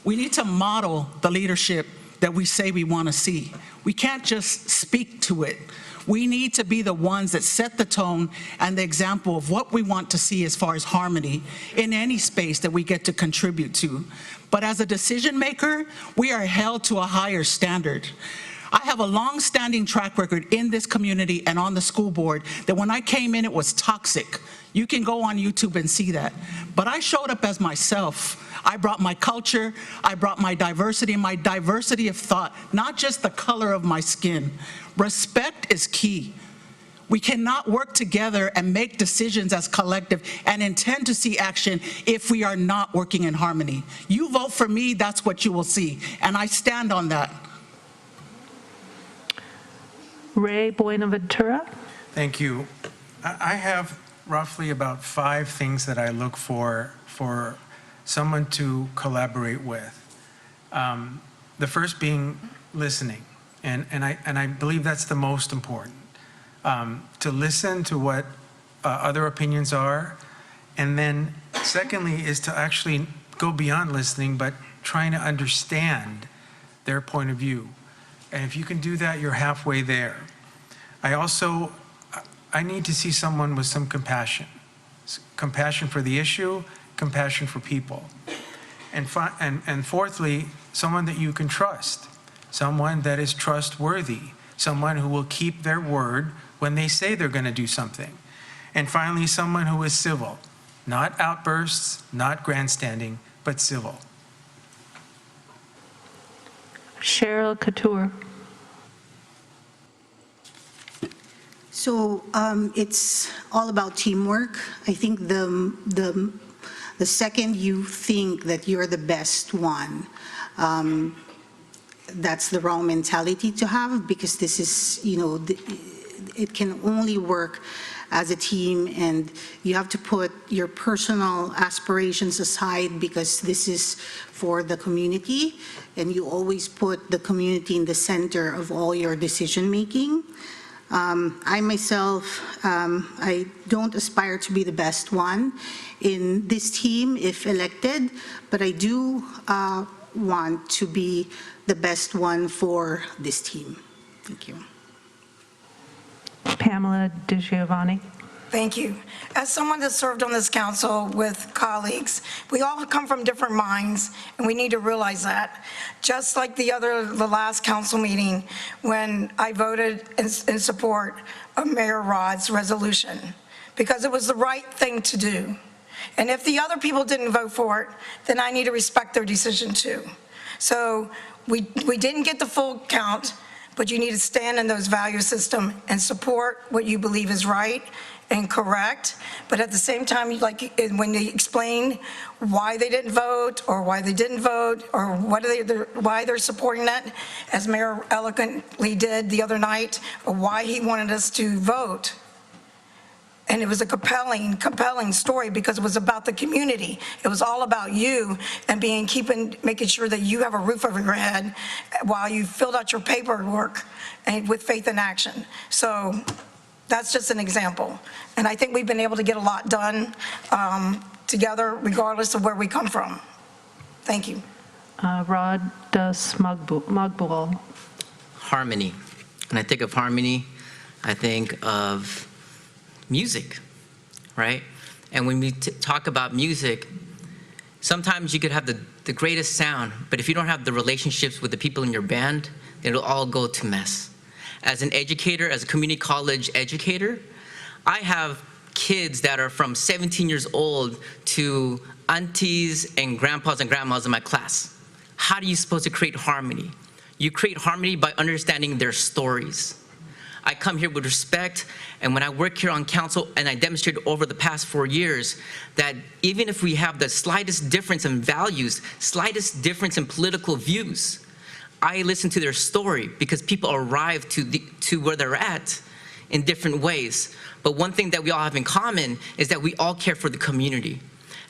We need to model the leadership that we say we want to see. We can't just speak to it. We need to be the ones that set the tone and the example of what we want to see as far as harmony in any space that we get to contribute to. But as a decision maker, we are held to a higher standard. I have a long-standing track record in this community and on the school board that when I came in, it was toxic. You can go on YouTube and see that. But I showed up as myself. I brought my culture, I brought my diversity of thought, not just the color of my skin. Respect is key. We cannot work together and make decisions as collective and intend to see action if we are not working in harmony. You vote for me, that's what you will see, and I stand on that. Ray Buenaventura? Thank you. I have roughly about 5 things that I look for someone to collaborate with. The first being listening, and I believe that's the most important. To listen to what other opinions are, and then secondly is to actually go beyond listening, but trying to understand their point of view. And if you can do that, you're halfway there. I need to see someone with some compassion. Compassion for the issue, compassion for people. And fourthly, someone that you can trust. Someone that is trustworthy. Someone who will keep their word when they say they're going to do something. And finally, someone who is civil. Not outbursts, not grandstanding, but civil. Cheryl Couture. So it's all about teamwork. I think the second you think that you're the best one, that's the wrong mentality to have, because this is, it can only work as a team, and you have to put your personal aspirations aside because this is for the community, and you always put the community in the center of all your decision making. I myself, I don't aspire to be the best one in this team if elected, but I do want to be the best one for this team. Thank you. Pamela DiGiovanni. Thank you. As someone that served on this council with colleagues, we all come from different minds, and we need to realize that. Just like the last council meeting, when I voted in support of Mayor Rod's resolution, because it was the right thing to do. And if the other people didn't vote for it, then I need to respect their decision too. So we didn't get the full count, but you need to stand in those value system and support what you believe is right and correct. But at the same time, like when they explain why they didn't vote or why they didn't vote or why they're supporting that, as Mayor eloquently did the other night, or why he wanted us to vote. And it was a compelling story because it was about the community. It was all about you and making sure that you have a roof over your head while you filled out your paperwork and with faith in action. So that's just an example. And I think we've been able to get a lot done together, regardless of where we come from. Thank you. Rod Smugbull. Harmony. When I think of harmony, I think of music, right? And when we talk about music, sometimes you could have the greatest sound, but if you don't have the relationships with the people in your band, it'll all go to mess. As an educator, as a community college educator, I have kids that are from 17 years old to aunties and grandpas and grandmas in my class. How are you supposed to create harmony? You create harmony by understanding their stories. I come here with respect, and when I work here on council, and I demonstrated over the past 4 years, that even if we have the slightest difference in values, slightest difference in political views, I listen to their story because people arrive to where they're at in different ways. But one thing that we all have in common is that we all care for the community.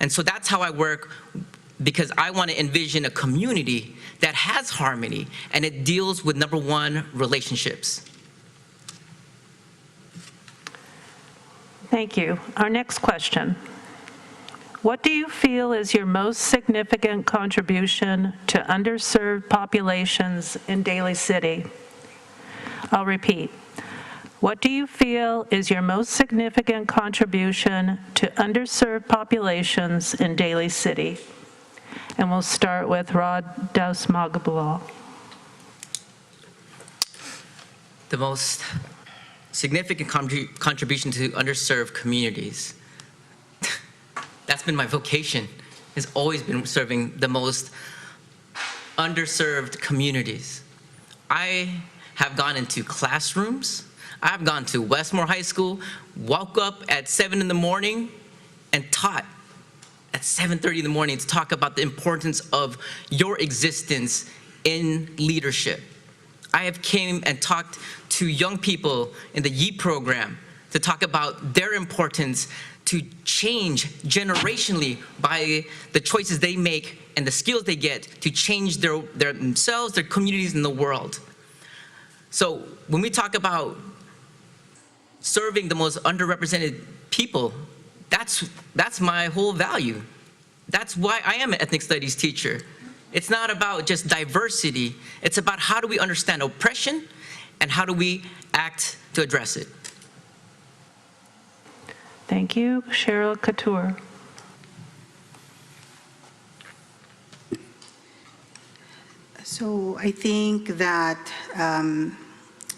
And so that's how I work, because I want to envision a community that has harmony, and it deals with, number one, relationships. Thank you. Our next question. What do you feel is your most significant contribution to underserved populations in Daly City? I'll repeat. What do you feel is your most significant contribution to underserved populations in Daly City? And we'll start with Rod Dausmagabal. The most significant contribution to underserved communities. That's been my vocation, has always been serving the most underserved communities. I have gone into classrooms. I've gone to Westmore High School, woke up at 7 in the morning and taught at 7:30 in the morning to talk about the importance of your existence in leadership. I have came and talked to young people in the YEEP program to talk about their importance to change generationally by the choices they make and the skills they get to change themselves, their communities, and the world. So when we talk about serving the most underrepresented people, that's my whole value. That's why I am an ethnic studies teacher. It's not about just diversity. It's about how do we understand oppression and how do we act to address it. Thank you. Cheryl Couture. So I think that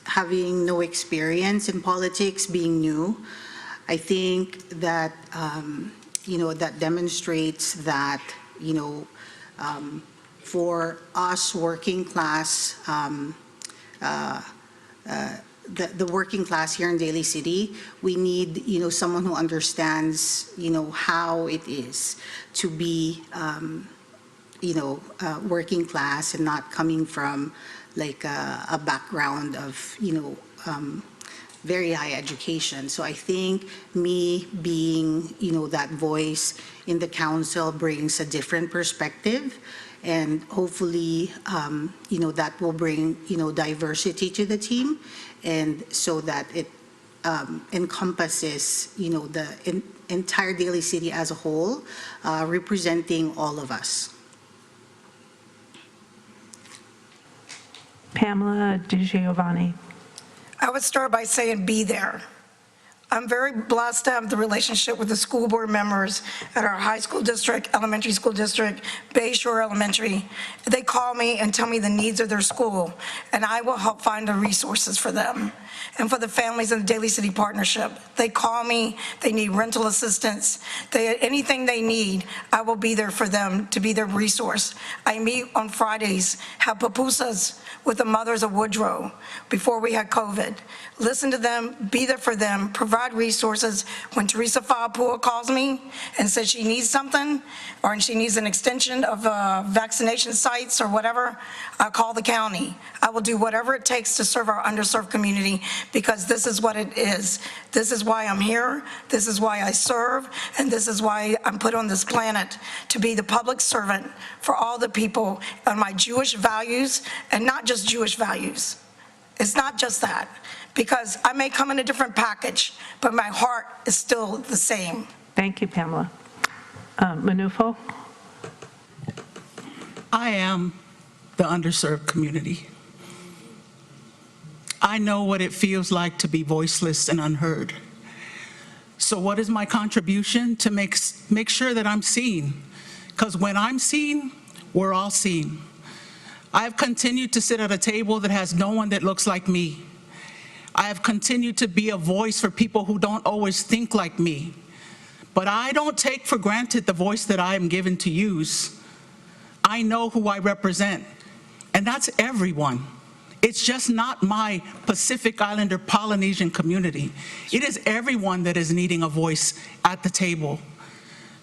having no experience in politics, being new, I think that, that demonstrates that, for us working class, the working class here in Daly City, we need, someone who understands, how it is to be, working class and not coming from like a background of, very high education. So I think me being, that voice in the council brings a different perspective, and hopefully, that will bring, diversity to the team, and so that it encompasses, the entire Daly City as a whole, representing all of us. Pamela DiGiovanni. I would start by saying be there. I'm very blessed to have the relationship with the school board members at our high school district, elementary school district, Bayshore Elementary. They call me and tell me the needs of their school, and I will help find the resources for them. And for the families in the Daly City Partnership, they call me, they need rental assistance, anything they need, I will be there for them to be their resource. I meet on Fridays, have pupusas with the mothers of Woodrow before we had COVID. Listen to them, be there for them, provide resources. When Teresa Fahapua calls me and says she needs something, or she needs an extension of vaccination sites or whatever, I call the county. I will do whatever it takes to serve our underserved community, because this is what it is. This is why I'm here, this is why I serve, and this is why I'm put on this planet, to be the public servant for all the people on my Jewish values, and not just Jewish values. It's not just that, because I may come in a different package, but my heart is still the same. Thank you, Pamela. Manufo. I am the underserved community. I know what it feels like to be voiceless and unheard. So what is my contribution? To make sure that I'm seen. Because when I'm seen, we're all seen. I've continued to sit at a table that has no one that looks like me. I have continued to be a voice for people who don't always think like me. But I don't take for granted the voice that I am given to use. I know who I represent, and that's everyone. It's just not my Pacific Islander Polynesian community. It is everyone that is needing a voice at the table.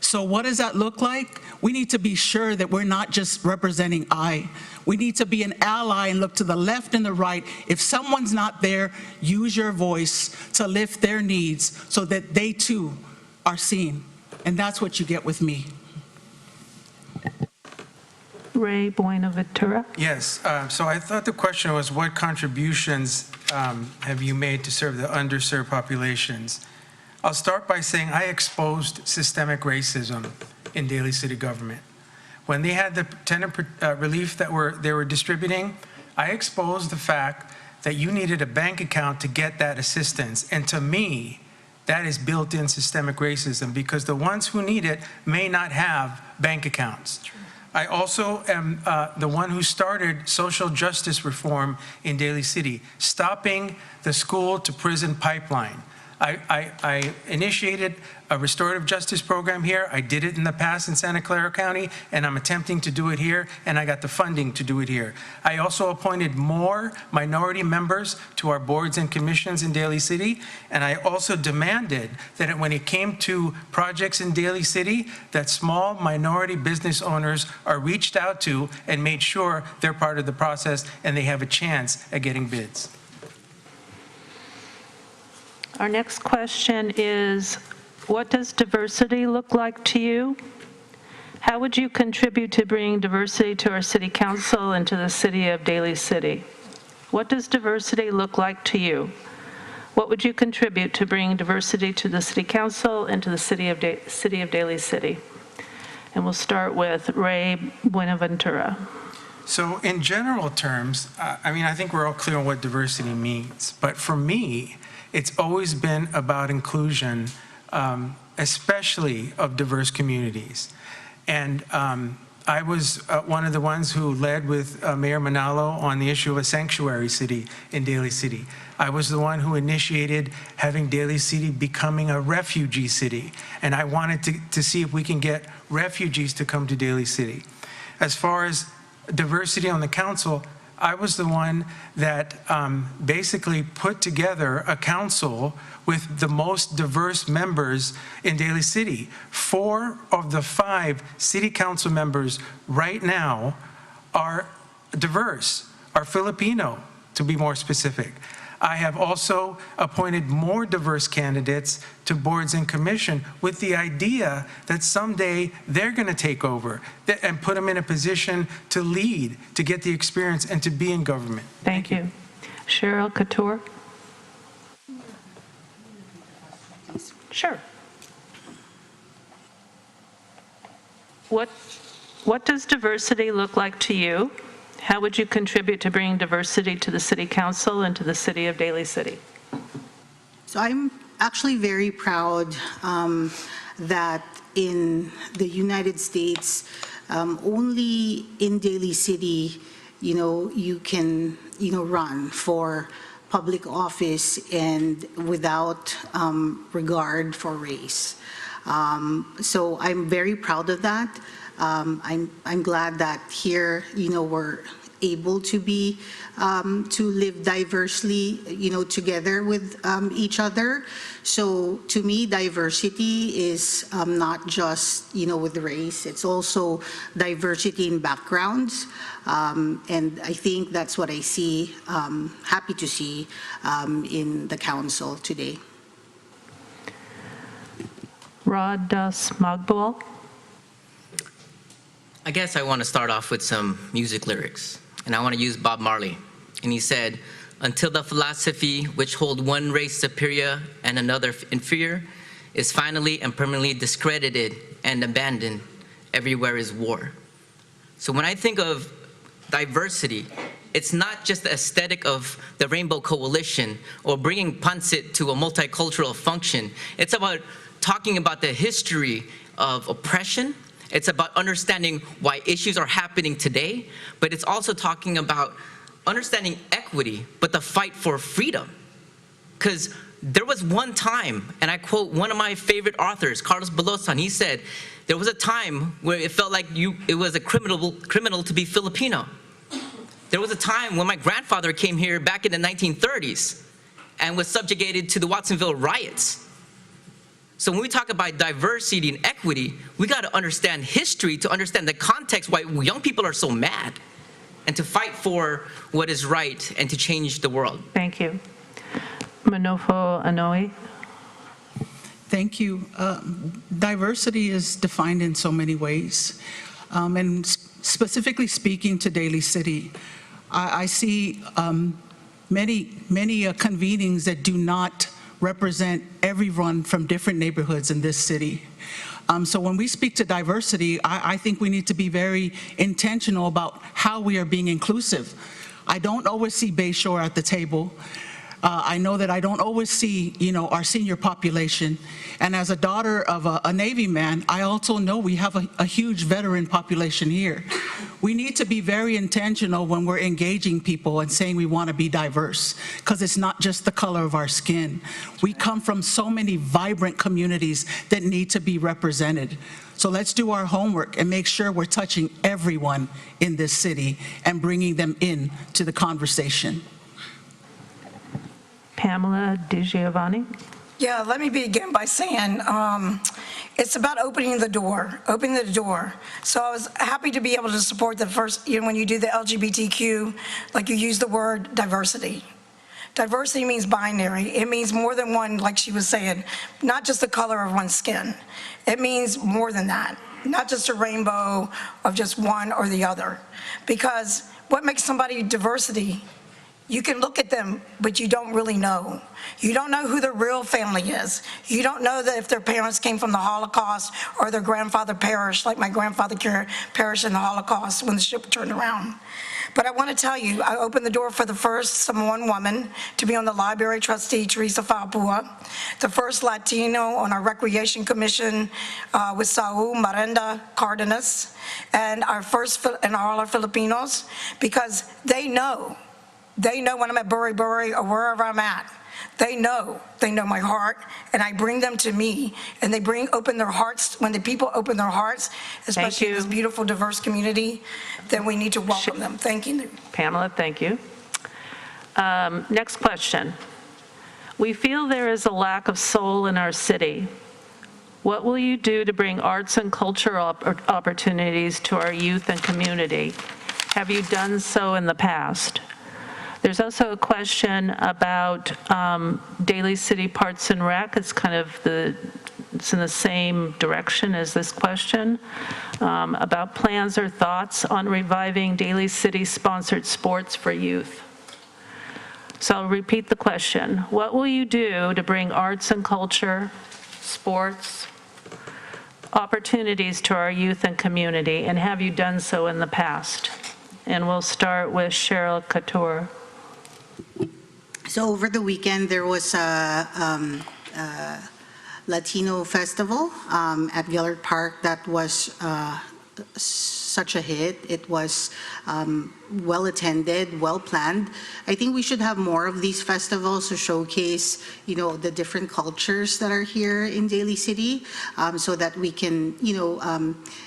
So what does that look like? We need to be sure that we're not just representing I. We need to be an ally and look to the left and the right. If someone's not there, use your voice to lift their needs so that they too are seen. And that's what you get with me. Ray Buenaventura. Yes, so I thought the question was, what contributions have you made to serve the underserved populations? I'll start by saying I exposed systemic racism in Daly City government. When they had the tenant relief that they were distributing, I exposed the fact that you needed a bank account to get that assistance. And to me, that is built-in systemic racism, because the ones who need it may not have bank accounts. I also am the one who started social justice reform in Daly City, stopping the school to prison pipeline. I initiated a restorative justice program here. I did it in the past in Santa Clara County, and I'm attempting to do it here, and I got the funding to do it here. I also appointed more minority members to our boards and commissions in Daly City, and I also demanded that when it came to projects in Daly City, that small minority business owners are reached out to and made sure they're part of the process and they have a chance at getting bids. Our next question is, what does diversity look like to you? How would you contribute to bringing diversity to our city council and to the city of Daly City? What does diversity look like to you? What would you contribute to bringing diversity to the city council and to the city of Daly City? And we'll start with Ray Buenaventura. So in general terms, I think we're all clear on what diversity means. But for me, it's always been about inclusion, especially of diverse communities. And I was one of the ones who led with Mayor Manalo on the issue of a sanctuary city in Daly City. I was the one who initiated having Daly City becoming a refugee city. And I wanted to see if we can get refugees to come to Daly City. As far as diversity on the council, I was the one that basically put together a council with the most diverse members in Daly City. 4 of the 5 city council members right now are diverse, are Filipino, to be more specific. I have also appointed more diverse candidates to boards and commission with the idea that someday they're going to take over and put them in a position to lead, to get the experience, and to be in government. Thank you. Cheryl Couture. Sure. What does diversity look like to you? How would you contribute to bringing diversity to the city council and to the city of Daly City? So I'm actually very proud that in the United States, only in Daly City, you can, run for public office and without regard for race. So I'm very proud of that. I'm glad that here, we're able to be, to live diversely, together with each other. So to me, diversity is not just, with race, it's also diversity in backgrounds. And I think that's what I see, happy to see in the council today. Rod Smogbowal. I guess I want to start off with some music lyrics, and I want to use Bob Marley. And he said, "Until the philosophy which hold one race superior and another inferior is finally and permanently discredited and abandoned, everywhere is war." So when I think of diversity, it's not just the aesthetic of the Rainbow Coalition or bringing Pancit to a multicultural function. It's about talking about the history of oppression. It's about understanding why issues are happening today, but it's also talking about understanding equity, but the fight for freedom. Because there was one time, and I quote one of my favorite authors, Carlos Belosan, he said, there was a time where it felt like it was a criminal to be Filipino. There was a time when my grandfather came here back in the 1930s and was subjugated to the Watsonville riots. So when we talk about diversity and equity, we got to understand history to understand the context why young people are so mad and to fight for what is right and to change the world. Thank you. Manofo Anoy. Thank you. Diversity is defined in so many ways. And specifically speaking to Daly City, I see many convenings that do not represent everyone from different neighborhoods in this city. So when we speak to diversity, I think we need to be very intentional about how we are being inclusive. I don't always see Bayshore at the table. I know that I don't always see, our senior population. And as a daughter of a Navy man, I also know we have a huge veteran population here. We need to be very intentional when we're engaging people and saying we want to be diverse, because it's not just the color of our skin. We come from so many vibrant communities that need to be represented. So let's do our homework and make sure we're touching everyone in this city and bringing them in to the conversation. Pamela DiGiovanni. Yeah, let me begin by saying it's about opening the door. So I was happy to be able to support the first, when you do the LGBTQ, like you use the word diversity. Diversity means binary. It means more than one, like she was saying, not just the color of one's skin. It means more than that, not just a rainbow of just one or the other. Because what makes somebody diversity? You can look at them, but you don't really know. You don't know who their real family is. You don't know that if their parents came from the Holocaust or their grandfather perished, like my grandfather perished in the Holocaust when the ship turned around. But I want to tell you, I opened the door for the first Samoan woman to be on the library trustee, Teresa Faapua, the first Latino on our Recreation Commission with Saul Miranda Cardenas, and our first, and all our Filipinos, because they know when I'm at Buri Buri or wherever I'm at. They know my heart, and I bring them to me, and they open their hearts. When the people open their hearts, especially in this beautiful, diverse community, then we need to welcome them. Thank you. Pamela, thank you. Next question. We feel there is a lack of soul in our city. What will you do to bring arts and cultural opportunities to our youth and community? Have you done so in the past? There's also a question about Daly City Parks and Rec. It's in the same direction as this question, about plans or thoughts on reviving Daly City-sponsored sports for youth. So I'll repeat the question. What will you do to bring arts and culture, sports, opportunities to our youth and community, and have you done so in the past? And we'll start with Cheryl Couture. So over the weekend, there was a Latino festival at Gillard Park that was such a hit. It was well attended, well planned. I think we should have more of these festivals to showcase, the different cultures that are here in Daly City, so that we can,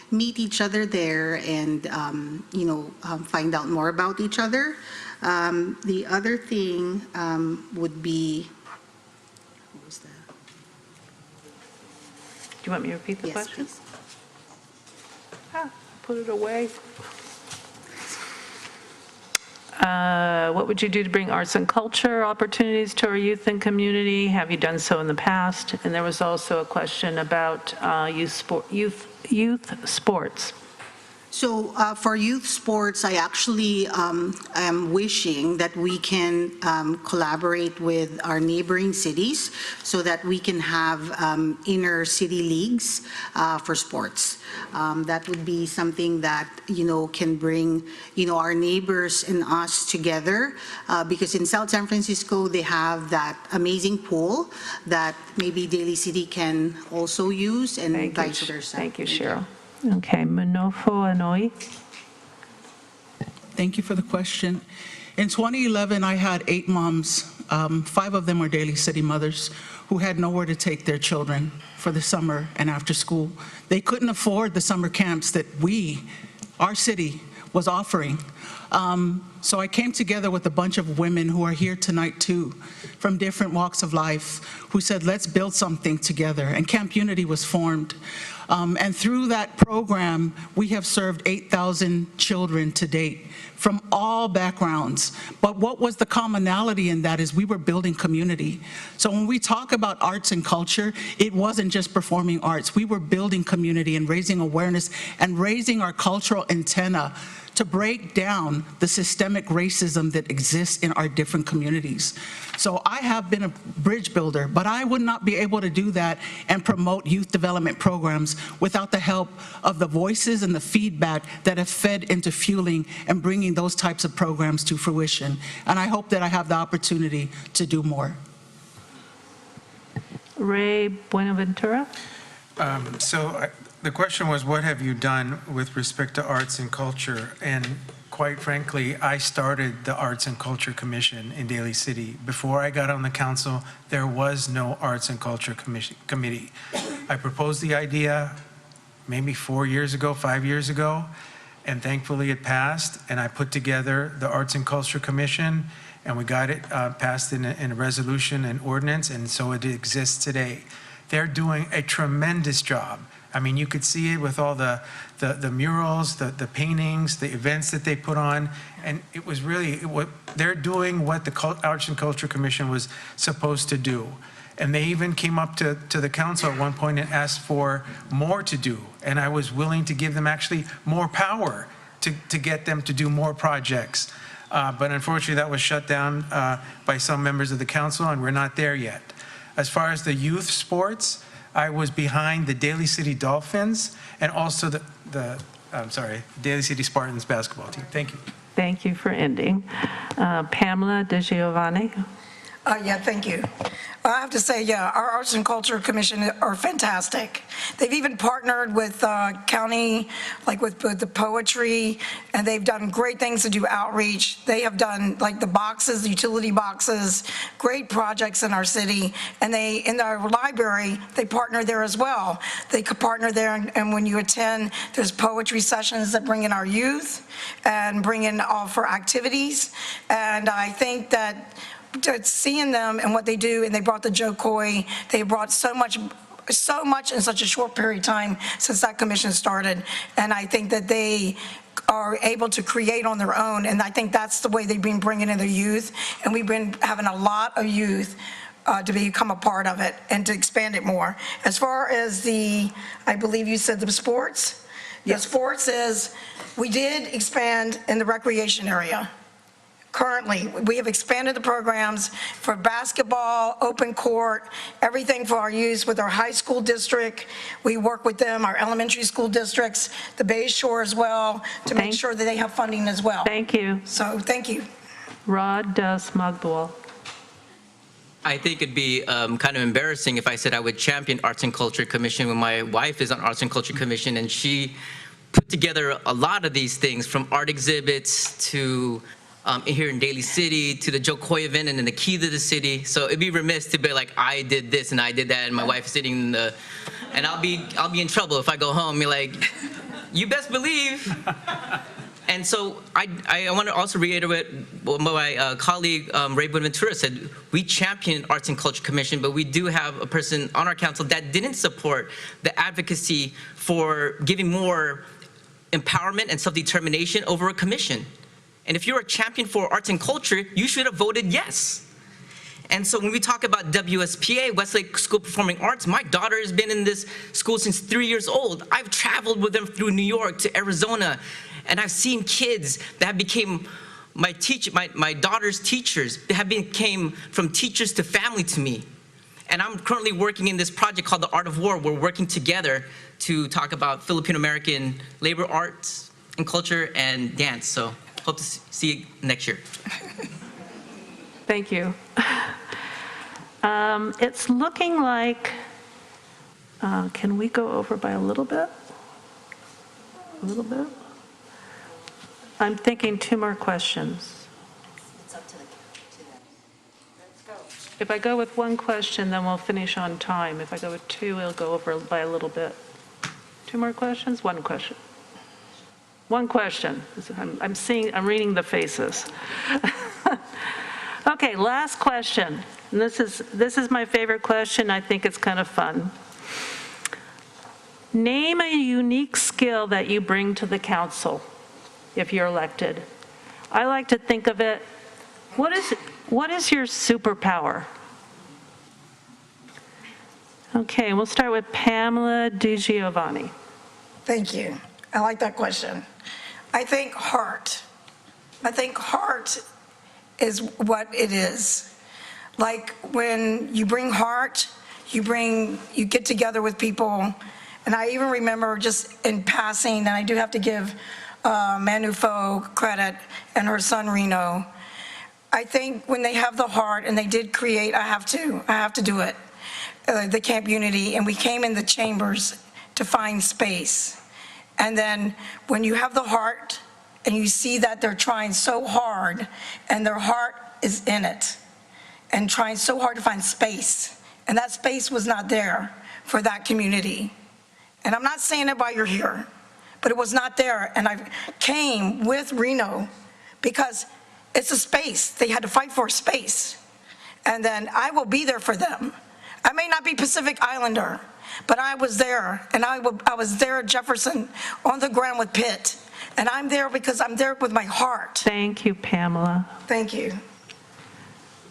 meet each other there and, find out more about each other. The other thing would be, what was that? Do you want me to repeat the Yes, question? please. Put it away. What would you do to bring arts and culture opportunities to our youth and community? Have you done so in the past? And there was also a question about youth sports. So for youth sports, I actually am wishing that we can collaborate with our neighboring cities so that we can have inner city leagues for sports. That would be something that, can bring, our neighbors and us together, because in South San Francisco, they have that amazing pool that maybe Daly City can also use, and vice versa. Thank you, Cheryl. Okay, Manofo Anoi. Thank you for the question. In 2011, I had 8 moms, 5 of them were Daly City mothers, who had nowhere to take their children for the summer and after school. They couldn't afford the summer camps that our city, was offering. So I came together with a bunch of women who are here tonight too, from different walks of life, who said, let's build something together. And Camp Unity was formed. And through that program, we have served 8,000 children to date from all backgrounds. But what was the commonality in that is we were building community. So when we talk about arts and culture, it wasn't just performing arts. We were building community and raising awareness and raising our cultural antenna to break down the systemic racism that exists in our different communities. So I have been a bridge builder, but I would not be able to do that and promote youth development programs without the help of the voices and the feedback that have fed into fueling and bringing those types of programs to fruition. And I hope that I have the opportunity to do more. Ray Buenaventura? The question was, what have you done with respect to arts and culture? And quite frankly, I started the Arts and Culture Commission in Daly City. Before I got on the council, there was no Arts and Culture Committee. I proposed the idea maybe 4 years ago, 5 years ago, and thankfully it passed, and I put together the Arts and Culture Commission, and we got it passed in a resolution and ordinance, and so it exists today. They're doing a tremendous job. I mean, you could see it with all the murals, the paintings, the events that they put on, and it was really, they're doing what the Arts and Culture Commission was supposed to do. And they even came up to the council at one point and asked for more to do, and I was willing to give them actually more power to get them to do more projects. But unfortunately, that was shut down by some members of the council, and we're not there yet. As far as the youth sports, I was behind the Daly City Dolphins and also the Daly City Spartans basketball team. Thank you. Thank you for ending. Pamela DiGiovanni? Yeah, thank you. I have to say, yeah, our Arts and Culture Commission are fantastic. They've even partnered with county, like with the poetry, and they've done great things to do outreach. They have done like the boxes, the utility boxes, great projects in our city. And they, in our library, they partner there as well. They could partner there, and when you attend, there's poetry sessions that bring in our youth and bring in all for activities. And I think that seeing them and what they do, and they brought the Joe Coy, they brought so much in such a short period of time since that commission started, and I think that they are able to create on their own, and I think that's the way they've been bringing in the youth, and we've been having a lot of youth to become a part of it and to expand it more. As far as I believe you said the sports? Yes. The sports is, we did expand in the recreation area. Currently, we have expanded the programs for basketball, open court, everything for our youth with our high school district. We work with them, our elementary school districts, the Bay Shore as well, to make sure that they have funding as well. Thank you. So, thank you. Rod Smugdwell. I think it'd be kind of embarrassing if I said I would champion Arts and Culture Commission when my wife is on Arts and Culture Commission, and she put together a lot of these things, from art exhibits to here in Daly City, to the Joe Coy event, and then the key to the city. So it'd be remiss to be like, I did this and I did that, and my wife is sitting in and I'll be in trouble if I go home and be like, you best believe. And so I want to also reiterate what my colleague Ray Buenaventura said. We champion Arts and Culture Commission, but we do have a person on our council that didn't support the advocacy for giving more empowerment and self-determination over a commission. And if you're a champion for arts and culture, you should have voted yes. And so when we talk about WSPA, Westlake School of Performing Arts, my daughter has been in this school since 3 years old. I've traveled with them through New York to Arizona, and I've seen kids that have become my daughter's teachers, that became from teachers to family to me. And I'm currently working in this project called The Art of War. We're working together to talk about Filipino-American labor arts and culture and dance. So hope to see you next year. Thank you. It's looking like, can we go over by a little bit? A little bit? I'm thinking 2 more questions. It's up to them. Let's go. If I go with 1 question, then we'll finish on time. If I go with 2, we'll go over by a little bit. 2 more questions? 1 question. 1 question. I'm reading the faces. Okay, last question. And this is my favorite question. I think it's kind of fun. Name a unique skill that you bring to the council if you're elected. I like to think of it, what is your superpower? Okay, we'll start with Pamela DiGiovanni. Thank you. I like that question. I think heart. I think heart is what it is. Like when you bring heart, you get together with people. And I even remember just in passing, and I do have to give Manu Fo credit and her son Reno. I think when they have the heart, and they did create, I have to do it, the Camp Unity, and we came in the chambers to find space. And then when you have the heart, and you see that they're trying so hard, and their heart is in it, and trying so hard to find space, and that space was not there for that community. And I'm not saying it while you're here, but it was not there, and I came with Reno because it's a space. They had to fight for a space. And then I will be there for them. I may not be Pacific Islander, but I was there, and I was there at Jefferson on the ground with Pitt. And I'm there because I'm there with my heart. Thank you, Pamela. Thank you.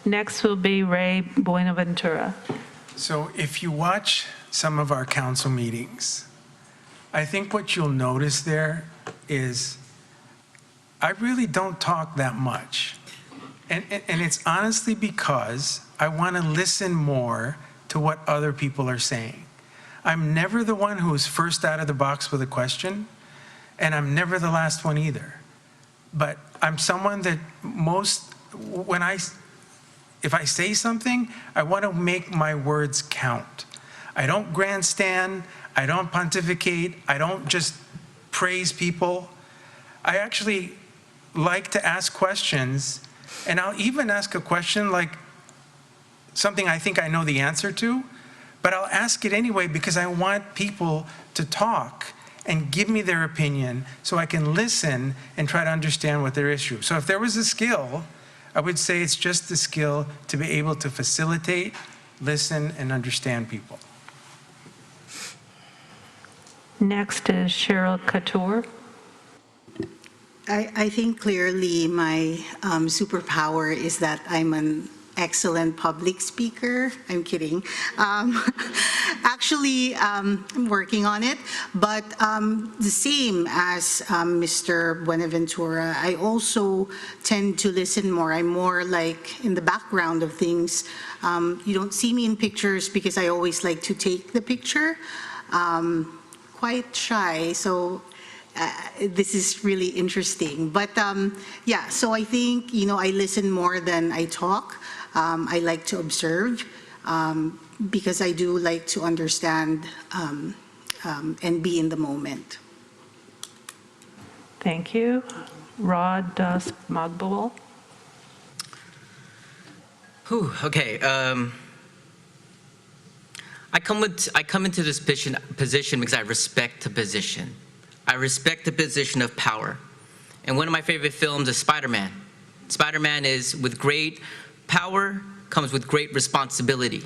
Next will be Ray Buenaventura. So if you watch some of our council meetings, I think what you'll notice there is I really don't talk that much. And it's honestly because I want to listen more to what other people are saying. I'm never the one who's first out of the box with a question, and I'm never the last one either. But I'm someone that if I say something, I want to make my words count. I don't grandstand, I don't pontificate, I don't just praise people. I actually like to ask questions, and I'll even ask a question like something I think I know the answer to, but I'll ask it anyway because I want people to talk and give me their opinion so I can listen and try to understand what their issue. So if there was a skill, I would say it's just the skill to be able to facilitate, listen, and understand people. Next is Cheryl Couture. I think clearly my superpower is that I'm an excellent public speaker. I'm kidding. Actually, I'm working on it, but the same as Mr. Buenaventura, I also tend to listen more. I'm more like in the background of things. You don't see me in pictures because I always like to take the picture. Quite shy, so this is really interesting. But yeah, so I think, I listen more than I talk. I like to observe because I do like to understand and be in the moment. Thank you. Rod Magbowal. Okay. I come into this position because I respect the position. I respect the position of power. And one of my favorite films is Spider-Man. Spider-Man is with great power comes with great responsibility.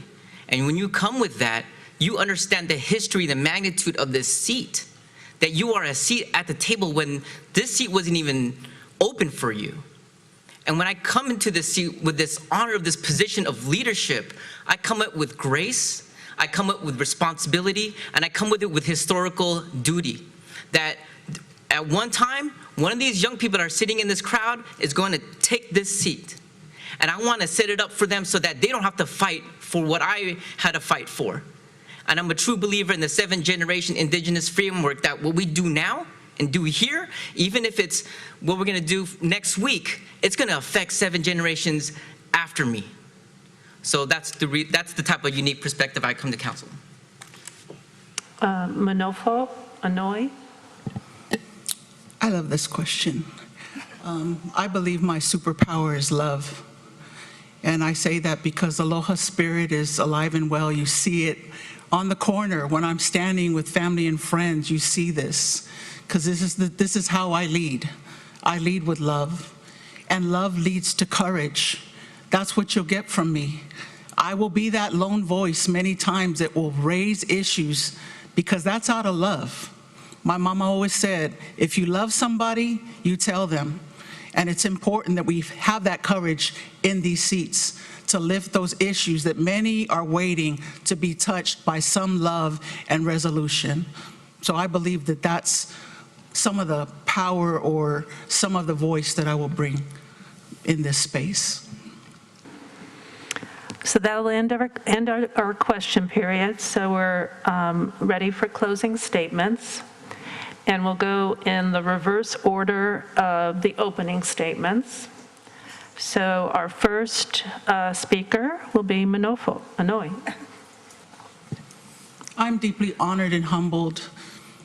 And when you come with that, you understand the history, the magnitude of this seat, that you are a seat at the table when this seat wasn't even open for you. And when I come into this seat with this honor of this position of leadership, I come up with grace, I come up with responsibility, and I come with it with historical duty. That at one time, one of these young people that are sitting in this crowd is going to take this seat. And I want to set it up for them so that they don't have to fight for what I had to fight for. And I'm a true believer in the 7th-generation indigenous framework that what we do now and do here, even if it's what we're going to do next week, it's going to affect 7 generations after me. So that's the type of unique perspective I come to council. Manofo Anoi. I love this question. I believe my superpower is love. And I say that because Aloha Spirit is alive and well. You see it on the corner when I'm standing with family and friends. You see this, because this is how I lead. I lead with love, and love leads to courage. That's what you'll get from me. I will be that lone voice many times that will raise issues, because that's out of love. My mama always said, if you love somebody, you tell them. And it's important that we have that courage in these seats to lift those issues that many are waiting to be touched by some love and resolution. So I believe that that's some of the power or some of the voice that I will bring in this space. So that'll end our question period. So we're ready for closing statements. And we'll go in the reverse order of the opening statements. So our first speaker will be Manoy. I'm deeply honored and humbled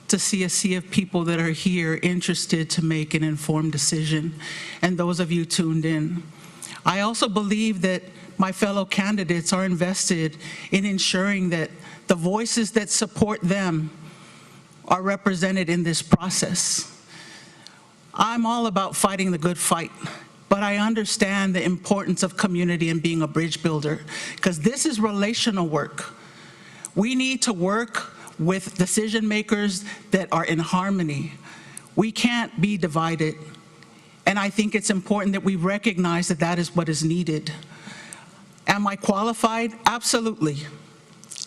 to see a sea of people that are here interested to make an informed decision, and those of you tuned in. I also believe that my fellow candidates are invested in ensuring that the voices that support them are represented in this process. I'm all about fighting the good fight, but I understand the importance of community and being a bridge builder, because this is relational work. We need to work with decision makers that are in harmony. We can't be divided. And I think it's important that we recognize that that is what is needed. Am I qualified? Absolutely.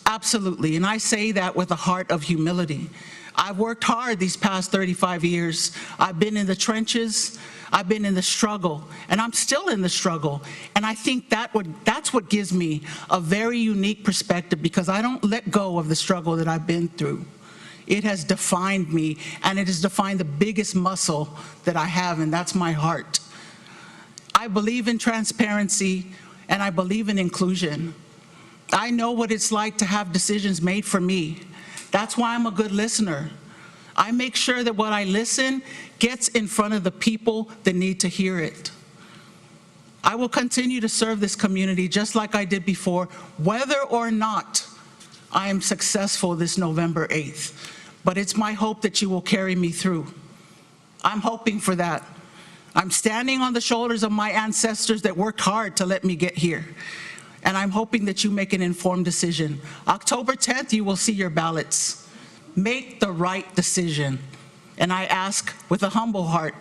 Absolutely. And I say that with a heart of humility. I've worked hard these past 35 years. I've been in the trenches. I've been in the struggle, and I'm still in the struggle. And I think that's what gives me a very unique perspective, because I don't let go of the struggle that I've been through. It has defined me, and it has defined the biggest muscle that I have, and that's my heart. I believe in transparency, and I believe in inclusion. I know what it's like to have decisions made for me. That's why I'm a good listener. I make sure that what I listen gets in front of the people that need to hear it. I will continue to serve this community just like I did before, whether or not I am successful this November 8th. But it's my hope that you will carry me through. I'm hoping for that. I'm standing on the shoulders of my ancestors that worked hard to let me get here. And I'm hoping that you make an informed decision. October 10th, you will see your ballots. Make the right decision. And I ask with a humble heart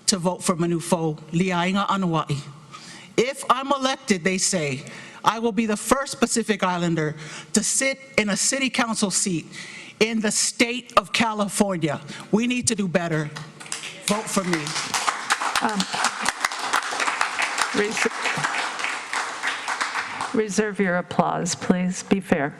to vote for Manufo Liainga Anua'i. If I'm elected, they say, I will be the first Pacific Islander to sit in a city council seat in the state of California. We need to do better. Vote for me. Reserve your applause, please. Be fair.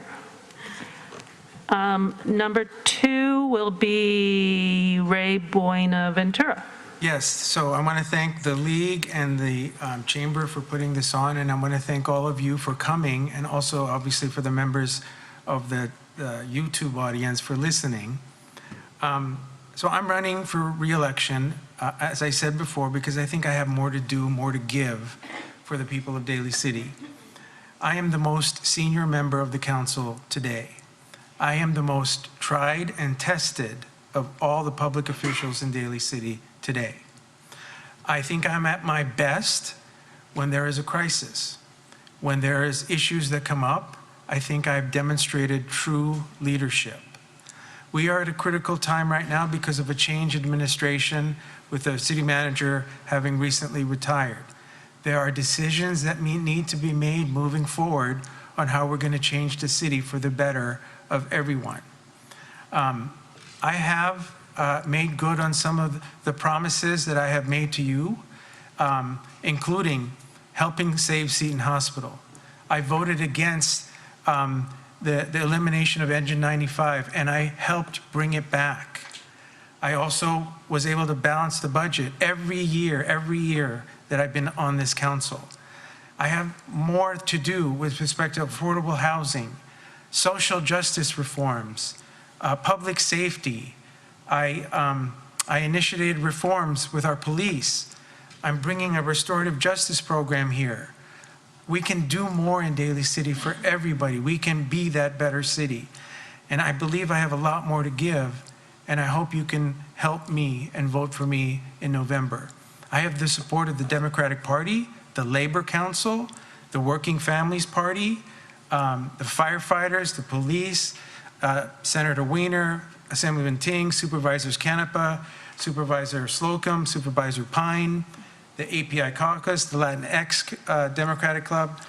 Number 2 will be Ray Buenaventura. Yes, so I want to thank the League and the Chamber for putting this on, and I want to thank all of you for coming, and also obviously for the members of the YouTube audience for listening. So I'm running for re-election, as I said before, because I think I have more to do, more to give for the people of Daly City. I am the most senior member of the council today. I am the most tried and tested of all the public officials in Daly City today. I think I'm at my best when there is a crisis. When there is issues that come up, I think I've demonstrated true leadership. We are at a critical time right now because of a change in administration with the city manager having recently retired. There are decisions that need to be made moving forward on how we're going to change the city for the better of everyone. I have made good on some of the promises that I have made to you, including helping save Seton Hospital. I voted against the elimination of Engine 95, and I helped bring it back. I also was able to balance the budget every year that I've been on this council. I have more to do with respect to affordable housing, social justice reforms, public safety. I initiated reforms with our police. I'm bringing a restorative justice program here. We can do more in Daly City for everybody. We can be that better city. And I believe I have a lot more to give, and I hope you can help me and vote for me in November. I have the support of the Democratic Party, the Labor Council, the Working Families Party, the firefighters, the police, Senator Weiner, Assemblyman Ting, Supervisors Canepa, Supervisor Slocum, Supervisor Pine, the API Caucus, the Latinx Democratic Club.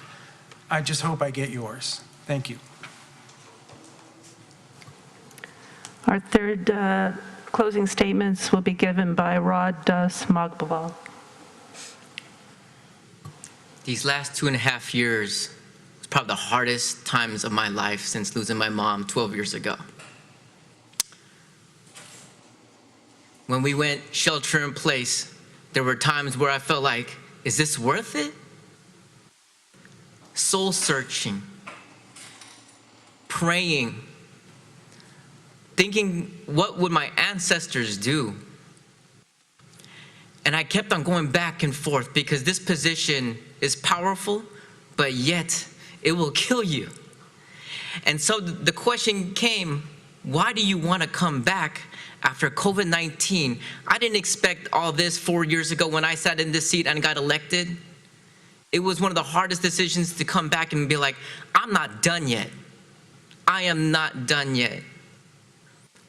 I just hope I get yours. Thank you. Our third closing statements will be given by Rod Das Magbal. These last 2.5 years was probably the hardest times of my life since losing my mom 12 years ago. When we went shelter in place, there were times where I felt like, is this worth it? Soul searching, praying, thinking, what would my ancestors do? And I kept on going back and forth because this position is powerful, but yet it will kill you. And so the question came, why do you want to come back after COVID-19? I didn't expect all this 4 years ago when I sat in this seat and got elected. It was one of the hardest decisions to come back and be like, I'm not done yet. I am not done yet.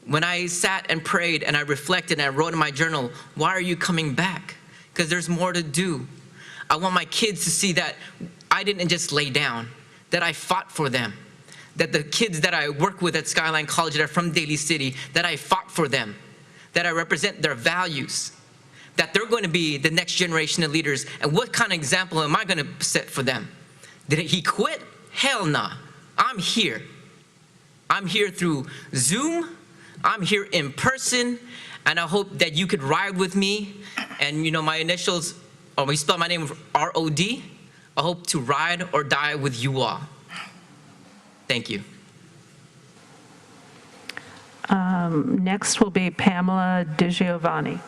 When I sat and prayed and I reflected and I wrote in my journal, why are you coming back? Because there's more to do. I want my kids to see that I didn't just lay down, that I fought for them, that the kids that I work with at Skyline College that are from Daly City, that I fought for them, that I represent their values, that they're going to be the next generation of leaders. And what kind of example am I going to set for them? Did he quit? Hell nah. I'm here. I'm here through Zoom. I'm here in person. And I hope that you could ride with me. And you know, my initials, or we spell my name R-O-D. I hope to ride or die with you all. Thank you. Next will be Pamela DiGiovanni.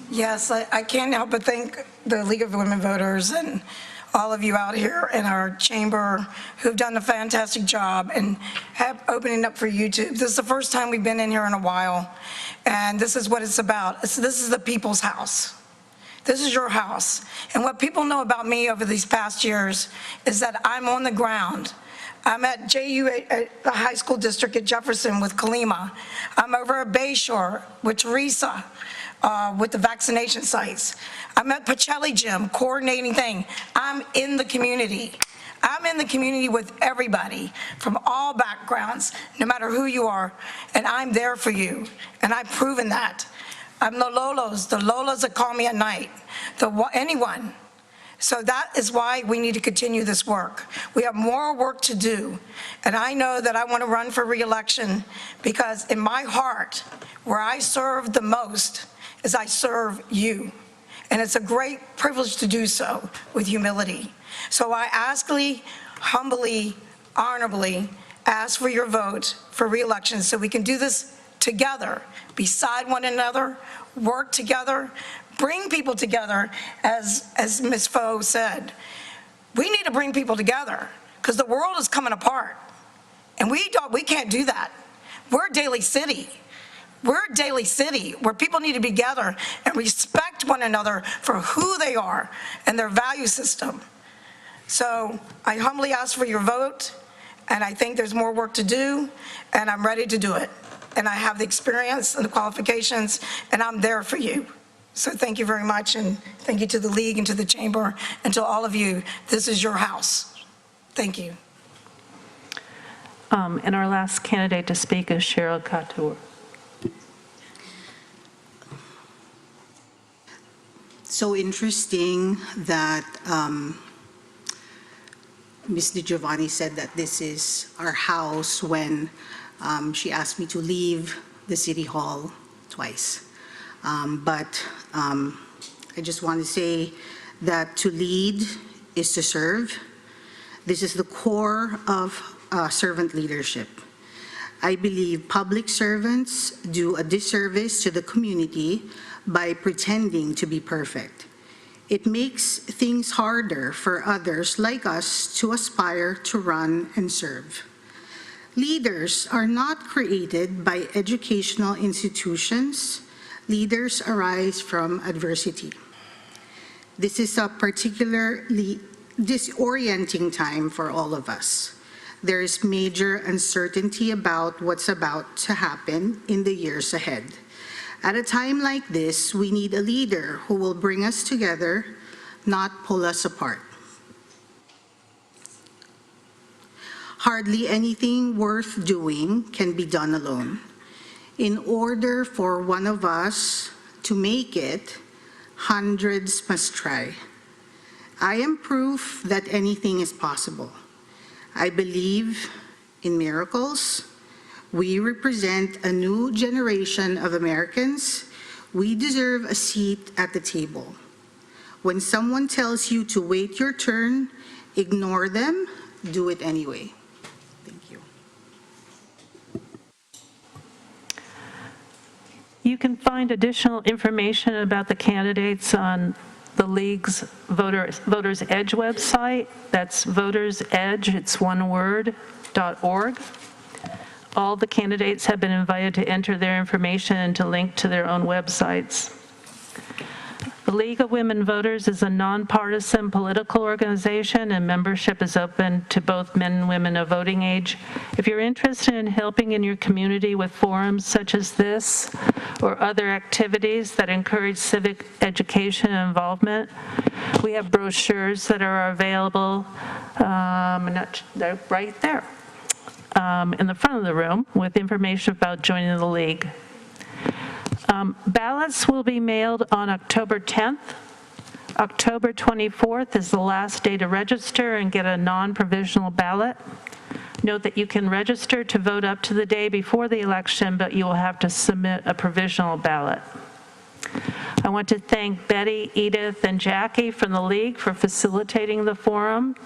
Yes, I can't help but thank the League of Women Voters and all of you out here in our chamber who've done a fantastic job and have opening up for YouTube. This is the first time we've been in here in a while, and this is what it's about. This is the people's house. This is your house. And what people know about me over these past years is that I'm on the ground. I'm at JU, at the high school district at Jefferson with Kalima. I'm over at Bayshore with Teresa, with the vaccination sites. I'm at Pacelli Gym coordinating thing. I'm in the community. I'm in the community with everybody from all backgrounds, no matter who you are, and I'm there for you, and I've proven that. I'm the Lolos that call me at night, anyone. So that is why we need to continue this work. We have more work to do, and I know that I want to run for re-election because in my heart, where I serve the most is I serve you. And it's a great privilege to do so with humility. So I humbly, honorably ask for your vote for re-election so we can do this together, beside one another, work together, bring people together, as Ms. Foe said. We need to bring people together because the world is coming apart. And we can't do that. We're Daly City. We're Daly City, where people need to be together and respect one another for who they are and their value system. So I humbly ask for your vote, and I think there's more work to do, and I'm ready to do it. And I have the experience and the qualifications, and I'm there for you. So thank you very much, and thank you to the League and to the Chamber and to all of you. This is your house. Thank you. And our last candidate to speak is Cheryl Couture. So interesting that Ms. DiGiovanni said that this is our house when she asked me to leave the City Hall twice. But I just want to say that to lead is to serve. This is the core of servant leadership. I believe public servants do a disservice to the community by pretending to be perfect. It makes things harder for others like us to aspire to run and serve. Leaders are not created by educational institutions. Leaders arise from adversity. This is a particularly disorienting time for all of us. There is major uncertainty about what's about to happen in the years ahead. At a time like this, we need a leader who will bring us together, not pull us apart. Hardly anything worth doing can be done alone. In order for one of us to make it, hundreds must try. I am proof that anything is possible. I believe in miracles. We represent a new generation of Americans. We deserve a seat at the table. When someone tells you to wait your turn, ignore them, do it anyway. Thank you. You can find additional information about the candidates on the League's Voters Edge website. That's Voters Edge, it's one word, .org. All the candidates have been invited to enter their information and to link to their own websites. The League of Women Voters is a nonpartisan political organization, and membership is open to both men and women of voting age. If you're interested in helping in your community with forums such as this or other activities that encourage civic education and involvement, we have brochures that are available, they're right there in the front of the room with information about joining the League. Ballots will be mailed on October 10th. October 24th is the last day to register and get a non-provisional ballot. Note that you can register to vote up to the day before the election, but you will have to submit a provisional ballot. I want to thank Betty, Edith, and Jackie from the League for facilitating the forum.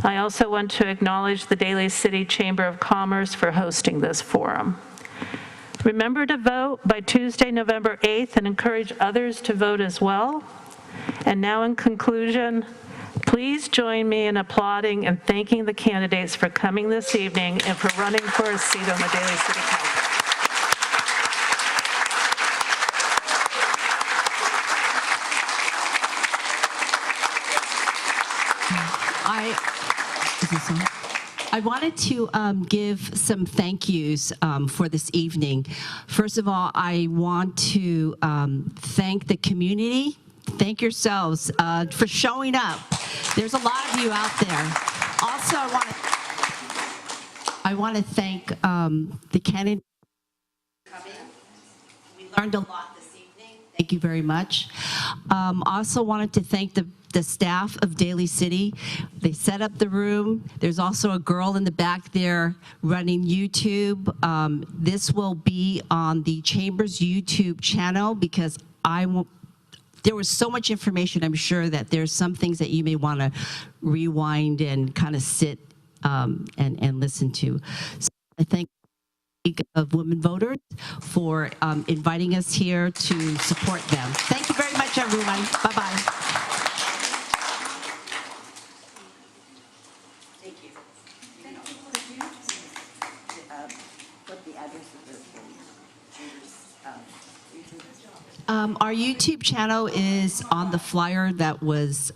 I also want to acknowledge the Daly City Chamber of Commerce for hosting this forum. Remember to vote by Tuesday, November 8th, and encourage others to vote as well. And now in conclusion, please join me in applauding and thanking the candidates for coming this evening and for running for a seat on the Daly City Council. I wanted to give some thank yous for this evening. First of all, I want to thank the community. Thank yourselves for showing up. There's a lot of you out there. Also, I want to thank the candidates for coming. We learned a lot this evening. Thank you very much. Also wanted to thank the staff of Daly City. They set up the room. There's also a girl in the back there running YouTube. This will be on the Chamber's YouTube channel because there was so much information. I'm sure that there's some things that you may want to rewind and kind of sit and listen to. So I thank the League of Women Voters for inviting us here to support them. Thank you very much, everyone. Bye-bye. Our YouTube channel is on the flyer that was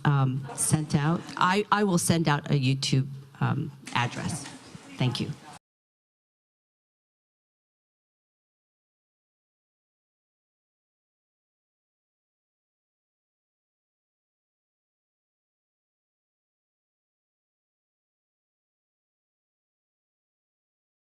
sent out. I will send out a YouTube address. Thank you.